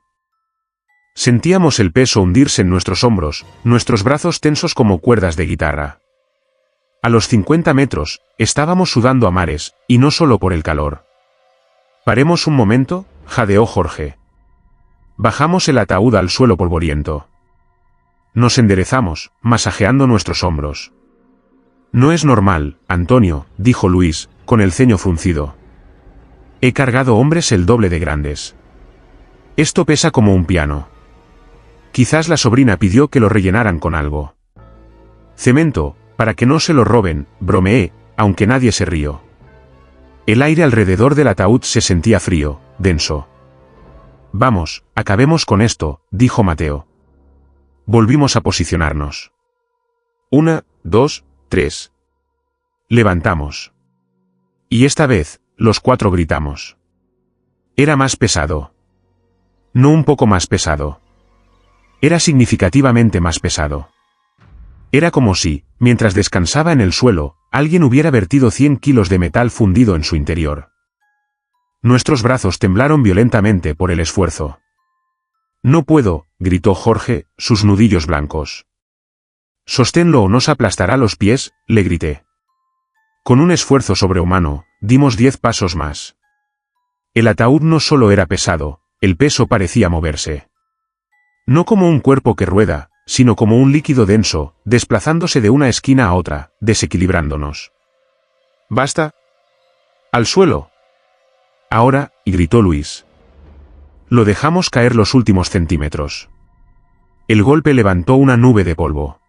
Sentíamos el peso hundirse en nuestros hombros, nuestros brazos tensos como cuerdas de guitarra. A los 50 metros, estábamos sudando a mares, y no solo por el calor. Paremos un momento, jadeó Jorge. Bajamos el ataúd al suelo polvoriento. Nos enderezamos, masajeando nuestros hombros. No es normal, Antonio, dijo Luis, con el ceño fruncido. He cargado hombres el doble de grandes. Esto pesa como un piano. Quizás la sobrina pidió que lo rellenaran con algo. Cemento, para que no se lo roben, bromeé, aunque nadie se rió. El aire alrededor del ataúd se sentía frío, denso. Vamos, acabemos con esto, dijo Mateo. Volvimos a posicionarnos. 1, 2, 3. Levantamos. Y esta vez, los 4 gritamos. Era más pesado. No un poco más pesado. Era significativamente más pesado. Era como si, mientras descansaba en el suelo, alguien hubiera vertido 100 kilos de metal fundido en su interior. Nuestros brazos temblaron violentamente por el esfuerzo. No puedo, gritó Jorge, sus nudillos blancos. Sosténlo o nos aplastará los pies, le grité. Con un esfuerzo sobrehumano, dimos 10 pasos más. El ataúd no solo era pesado, el peso parecía moverse. No como un cuerpo que rueda, sino como un líquido denso, desplazándose de una esquina a otra, desequilibrándonos. ¡Basta! ¡Al suelo! Ahora, gritó Luis. Lo dejamos caer los últimos centímetros. El golpe levantó una nube de polvo.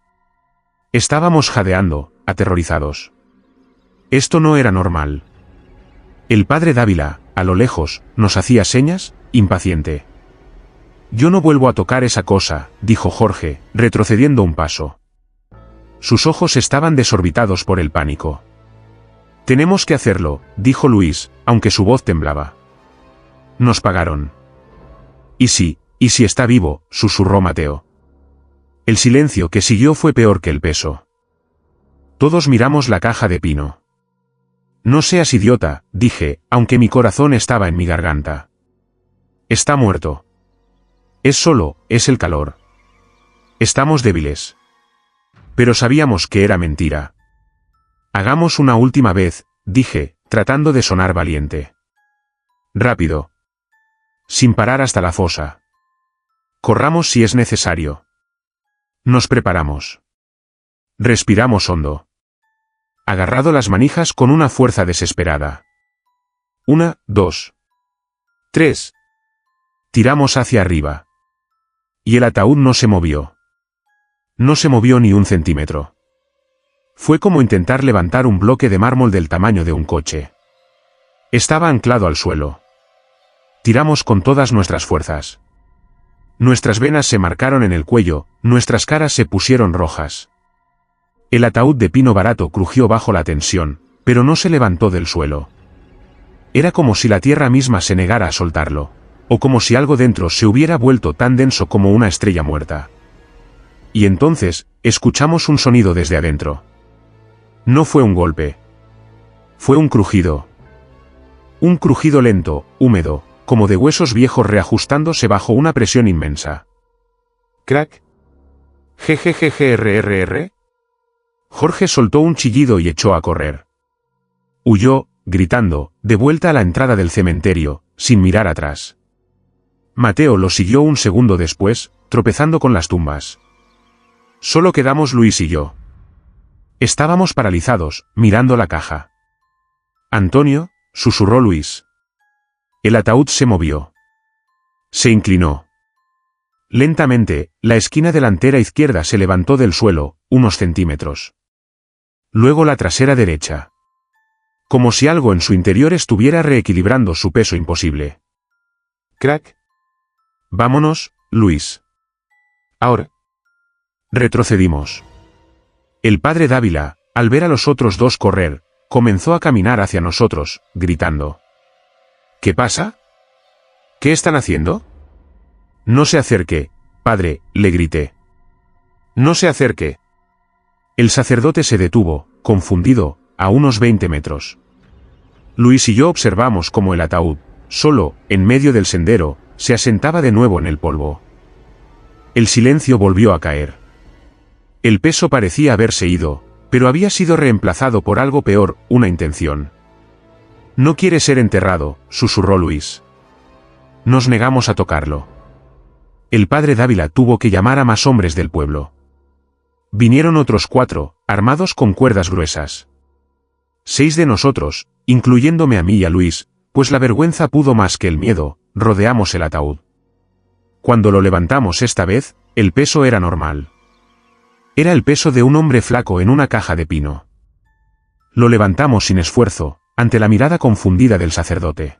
Estábamos jadeando, aterrorizados. Esto no era normal. El padre Dávila, a lo lejos, nos hacía señas, impaciente. Yo no vuelvo a tocar esa cosa, dijo Jorge, retrocediendo un paso. Sus ojos estaban desorbitados por el pánico. Tenemos que hacerlo, dijo Luis, aunque su voz temblaba. Nos pagaron. ¿Y si está vivo?, susurró Mateo. El silencio que siguió fue peor que el peso. Todos miramos la caja de pino. No seas idiota, dije, aunque mi corazón estaba en mi garganta. Está muerto. Es el calor. Estamos débiles. Pero sabíamos que era mentira. Hagamos una última vez, dije, tratando de sonar valiente. Rápido. Sin parar hasta la fosa. Corramos si es necesario. Nos preparamos. Respiramos hondo. Agarrado las manijas con una fuerza desesperada. 1, 2, 3. Tiramos hacia arriba. Y el ataúd no se movió. No se movió ni un centímetro. Fue como intentar levantar un bloque de mármol del tamaño de un coche. Estaba anclado al suelo. Tiramos con todas nuestras fuerzas. Nuestras venas se marcaron en el cuello, nuestras caras se pusieron rojas. El ataúd de pino barato crujió bajo la tensión, pero no se levantó del suelo. Era como si la tierra misma se negara a soltarlo, o como si algo dentro se hubiera vuelto tan denso como una estrella muerta. Y entonces, escuchamos un sonido desde adentro. No fue un golpe. Fue un crujido. Un crujido lento, húmedo, como de huesos viejos reajustándose bajo una presión inmensa. ¿Crack? ¿GGGGRRR? Jorge soltó un chillido y echó a correr. huyó, gritando, de vuelta a la entrada del cementerio, sin mirar atrás. Mateo lo siguió un segundo después, tropezando con las tumbas. Solo quedamos Luis y yo. Estábamos paralizados, mirando la caja. Antonio, susurró Luis. El ataúd se movió. Se inclinó. Lentamente, la esquina delantera izquierda se levantó del suelo, unos centímetros. Luego la trasera derecha. Como si algo en su interior estuviera reequilibrando su peso imposible. Crack. Vámonos, Luis. Ahora. Retrocedimos. El padre Dávila, al ver a los otros dos correr, comenzó a caminar hacia nosotros, gritando. ¿Qué pasa? ¿Qué están haciendo? No se acerque, padre, le grité. No se acerque. El sacerdote se detuvo, confundido, a unos 20 metros. Luis y yo observamos cómo el ataúd, solo, en medio del sendero, se asentaba de nuevo en el polvo. El silencio volvió a caer. El peso parecía haberse ido, pero había sido reemplazado por algo peor, una intención. No quiere ser enterrado, susurró Luis. Nos negamos a tocarlo. El padre Dávila tuvo que llamar a más hombres del pueblo. Vinieron otros 4, armados con cuerdas gruesas. 6 de nosotros, incluyéndome a mí y a Luis, pues la vergüenza pudo más que el miedo, rodeamos el ataúd. Cuando lo levantamos esta vez, el peso era normal. Era el peso de un hombre flaco en una caja de pino. Lo levantamos sin esfuerzo, ante la mirada confundida del sacerdote.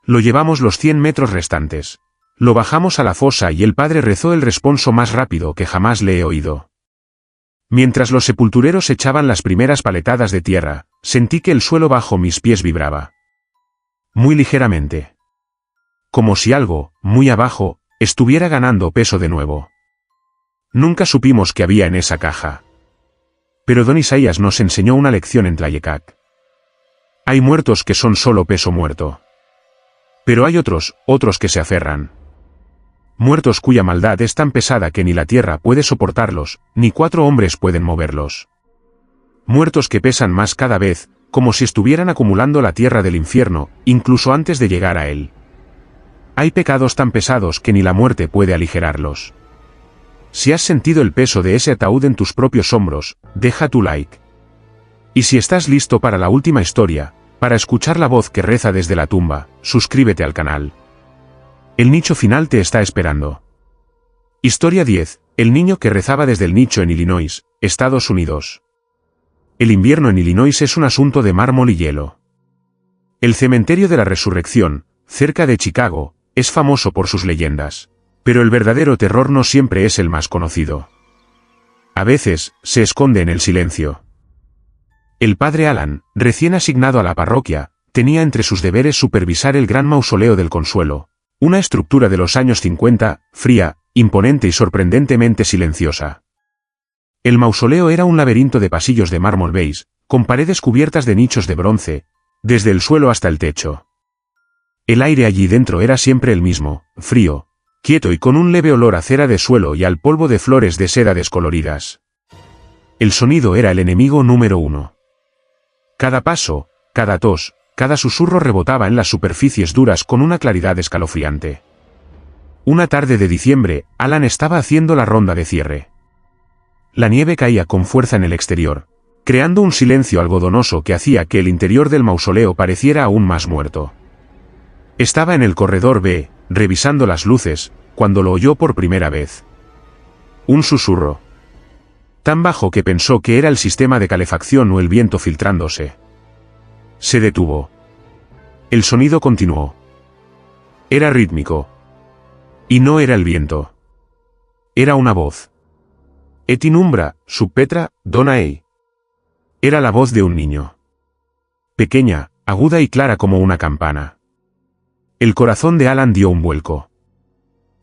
Lo llevamos los 100 metros restantes. Lo bajamos a la fosa y el padre rezó el responso más rápido que jamás le he oído. Mientras los sepultureros echaban las primeras paletadas de tierra, sentí que el suelo bajo mis pies vibraba. Muy ligeramente. Como si algo, muy abajo, estuviera ganando peso de nuevo. Nunca supimos qué había en esa caja. Pero don Isaías nos enseñó una lección en Tlayecac. Hay muertos que son solo peso muerto. Pero hay otros que se aferran. Muertos cuya maldad es tan pesada que ni la tierra puede soportarlos, ni 4 hombres pueden moverlos. Muertos que pesan más cada vez, como si estuvieran acumulando la tierra del infierno, incluso antes de llegar a él. Hay pecados tan pesados que ni la muerte puede aligerarlos. Si has sentido el peso de ese ataúd en tus propios hombros, deja tu like. Y si estás listo para la última historia, para escuchar la voz que reza desde la tumba, suscríbete al canal. El nicho final te está esperando. Historia 10. El niño que rezaba desde el nicho en Illinois, Estados Unidos. El invierno en Illinois es un asunto de mármol y hielo. El cementerio de la Resurrección, cerca de Chicago, es famoso por sus leyendas. Pero el verdadero terror no siempre es el más conocido. A veces, se esconde en el silencio. El padre Alan, recién asignado a la parroquia, tenía entre sus deberes supervisar el gran mausoleo del Consuelo, una estructura de los años 50, fría, imponente y sorprendentemente silenciosa. El mausoleo era un laberinto de pasillos de mármol beige, con paredes cubiertas de nichos de bronce, desde el suelo hasta el techo. El aire allí dentro era siempre el mismo, frío, quieto y con un leve olor a cera de suelo y al polvo de flores de seda descoloridas. El sonido era el enemigo número 1. Cada paso, cada tos, cada susurro rebotaba en las superficies duras con una claridad escalofriante. Una tarde de diciembre, Alan estaba haciendo la ronda de cierre. La nieve caía con fuerza en el exterior, creando un silencio algodonoso que hacía que el interior del mausoleo pareciera aún más muerto. Estaba en el corredor B, revisando las luces, cuando lo oyó por primera vez. Un susurro. Tan bajo que pensó que era el sistema de calefacción o el viento filtrándose. Se detuvo. El sonido continuó. Era rítmico. Y no era el viento. Era una voz. Etinumbra, subpetra, dona ei. Era la voz de un niño. Pequeña, aguda y clara como una campana. El corazón de Alan dio un vuelco.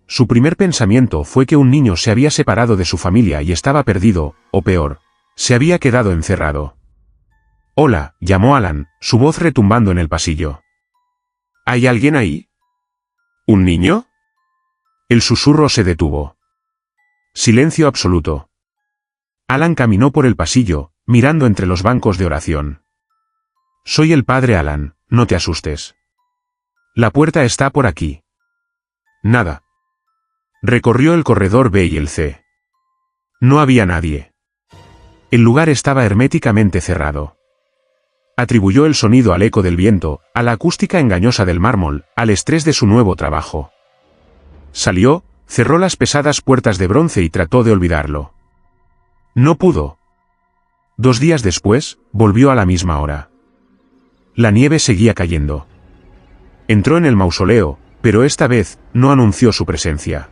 Su primer pensamiento fue que un niño se había separado de su familia y estaba perdido, o peor, se había quedado encerrado. Hola, llamó Alan, su voz retumbando en el pasillo. ¿Hay alguien ahí? ¿Un niño? El susurro se detuvo. Silencio absoluto. Alan caminó por el pasillo, mirando entre los bancos de oración. Soy el padre Alan, no te asustes. La puerta está por aquí. Nada. Recorrió el corredor B y el C. No había nadie. El lugar estaba herméticamente cerrado. Atribuyó el sonido al eco del viento, a la acústica engañosa del mármol, al estrés de su nuevo trabajo. Salió, cerró las pesadas puertas de bronce y trató de olvidarlo. No pudo. 2 días después, volvió a la misma hora. La nieve seguía cayendo. Entró en el mausoleo, pero esta vez, no anunció su presencia.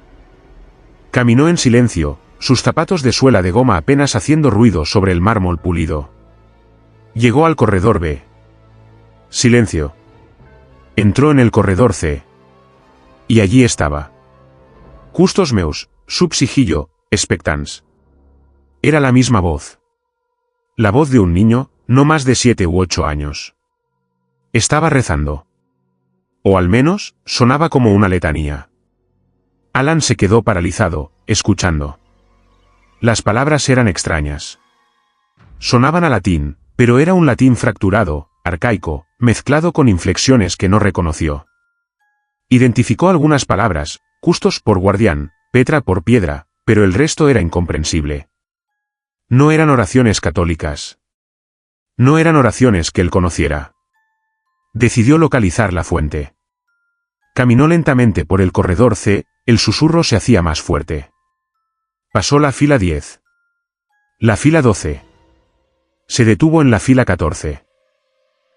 Caminó en silencio, sus zapatos de suela de goma apenas haciendo ruido sobre el mármol pulido. Llegó al corredor B. Silencio. Entró en el corredor C. Y allí estaba. Custos meus, sub sigillo, expectans. Era la misma voz. La voz de un niño, no más de 7 u 8 años. Estaba rezando. O al menos, sonaba como una letanía. Alan se quedó paralizado, escuchando. Las palabras eran extrañas. Sonaban a latín, pero era un latín fracturado, arcaico, mezclado con inflexiones que no reconoció. Identificó algunas palabras, custos por guardián, petra por piedra, pero el resto era incomprensible. No eran oraciones católicas. No eran oraciones que él conociera. Decidió localizar la fuente. Caminó lentamente por el corredor C, el susurro se hacía más fuerte. Pasó la fila 10. La fila 12. Se detuvo en la fila 14.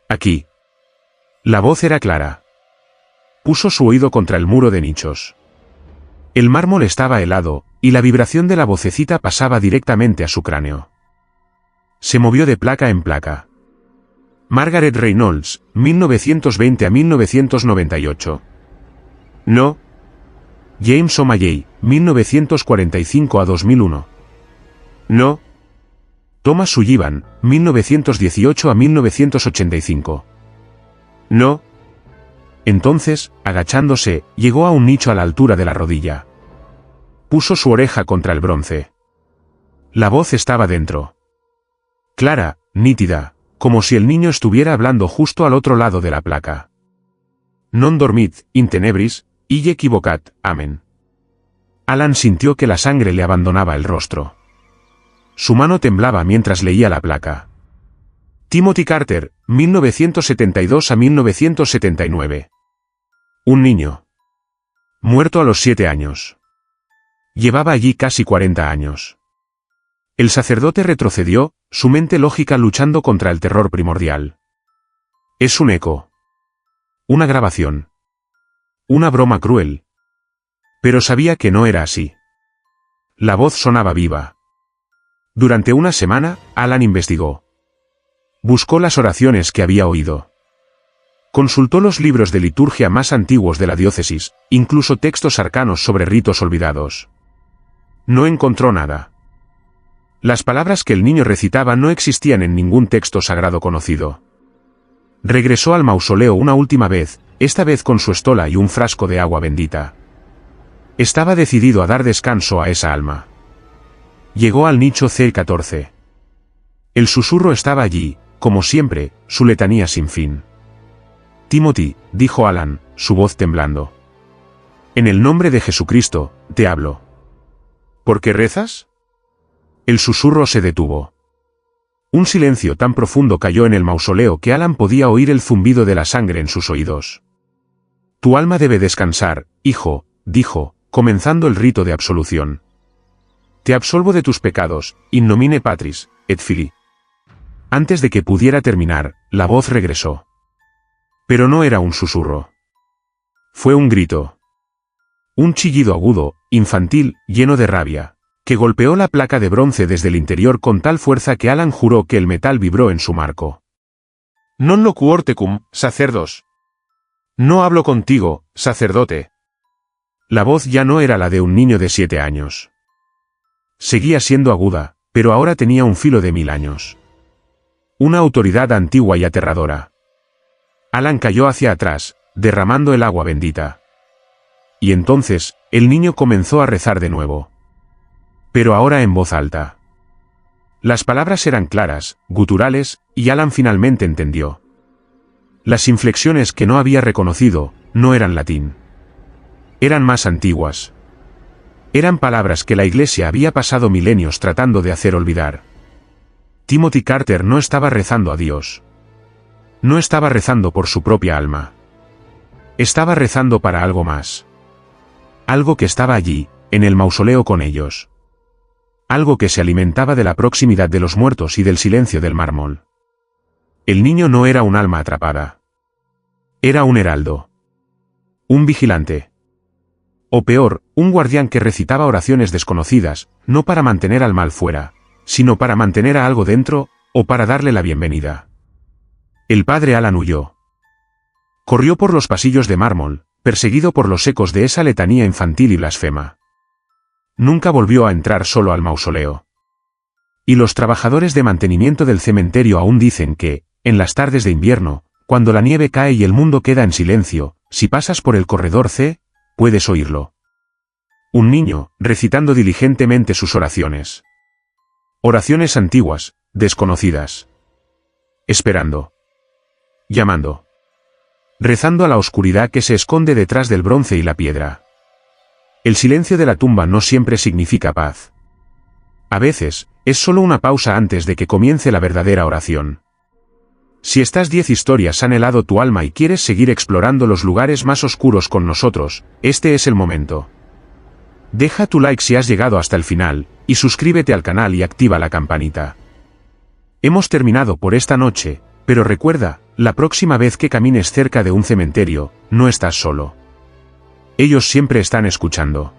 Aquí. La voz era clara. Puso su oído contra el muro de nichos. El mármol estaba helado, y la vibración de la vocecita pasaba directamente a su cráneo. Se movió de placa en placa. Margaret Reynolds, 1920 a 1998. No. James O'Malley, 1945 a 2001. No. Thomas Sullivan, 1918 a 1985. No. Entonces, agachándose, llegó a un nicho a la altura de la rodilla. Puso su oreja contra el bronce. La voz estaba dentro. Clara, nítida, como si el niño estuviera hablando justo al otro lado de la placa. Non dormit, in tenebris, ille equivocat, amen. Alan sintió que la sangre le abandonaba el rostro. Su mano temblaba mientras leía la placa. Timothy Carter, 1972 a 1979. Un niño. Muerto a los 7 años. Llevaba allí casi 40 años. El sacerdote retrocedió, su mente lógica luchando contra el terror primordial. Es un eco. Una grabación. Una broma cruel. Pero sabía que no era así. La voz sonaba viva. Durante una semana, Alan investigó. Buscó las oraciones que había oído. Consultó los libros de liturgia más antiguos de la diócesis, incluso textos arcanos sobre ritos olvidados. No encontró nada. Las palabras que el niño recitaba no existían en ningún texto sagrado conocido. Regresó al mausoleo una última vez, esta vez con su estola y un frasco de agua bendita. Estaba decidido a dar descanso a esa alma. Llegó al nicho C14. El susurro estaba allí, como siempre, su letanía sin fin. Timothy, dijo Alan, su voz temblando. En el nombre de Jesucristo, te hablo. ¿Por qué rezas? El susurro se detuvo. Un silencio tan profundo cayó en el mausoleo que Alan podía oír el zumbido de la sangre en sus oídos. Tu alma debe descansar, hijo, dijo, comenzando el rito de absolución. Te absolvo de tus pecados, in nomine Patris, et Filii. Antes de que pudiera terminar, la voz regresó. Pero no era un susurro. Fue un grito. Un chillido agudo, infantil, lleno de rabia, que golpeó la placa de bronce desde el interior con tal fuerza que Alan juró que el metal vibró en su marco. Non loquor tecum, sacerdos. No hablo contigo, sacerdote. La voz ya no era la de un niño de 7 años. Seguía siendo aguda, pero ahora tenía un filo de 1000 años. Una autoridad antigua y aterradora. Alan cayó hacia atrás, derramando el agua bendita. Y entonces, el niño comenzó a rezar de nuevo. Pero ahora en voz alta. Las palabras eran claras, guturales, y Alan finalmente entendió. Las inflexiones que no había reconocido, no eran latín. Eran más antiguas. Eran palabras que la Iglesia había pasado milenios tratando de hacer olvidar. Timothy Carter no estaba rezando a Dios. No estaba rezando por su propia alma. Estaba rezando para algo más. Algo que estaba allí, en el mausoleo con ellos. Algo que se alimentaba de la proximidad de los muertos y del silencio del mármol. El niño no era un alma atrapada. Era un heraldo. Un vigilante. O peor, un guardián que recitaba oraciones desconocidas, no para mantener al mal fuera, sino para mantener a algo dentro, o para darle la bienvenida. El padre Alan huyó. Corrió por los pasillos de mármol, perseguido por los ecos de esa letanía infantil y blasfema. Nunca volvió a entrar solo al mausoleo. Y los trabajadores de mantenimiento del cementerio aún dicen que, en las tardes de invierno, cuando la nieve cae y el mundo queda en silencio, si pasas por el corredor C, puedes oírlo. Un niño, recitando diligentemente sus oraciones. Oraciones antiguas, desconocidas. Esperando. Llamando. Rezando a la oscuridad que se esconde detrás del bronce y la piedra. El silencio de la tumba no siempre significa paz. A veces, es solo una pausa antes de que comience la verdadera oración. Si estas 10 historias han helado tu alma y quieres seguir explorando los lugares más oscuros con nosotros, este es el momento. Deja tu like si has llegado hasta el final, y suscríbete al canal y activa la campanita. Hemos terminado por esta noche, pero recuerda, la próxima vez que camines cerca de un cementerio, no estás solo. Ellos siempre están escuchando.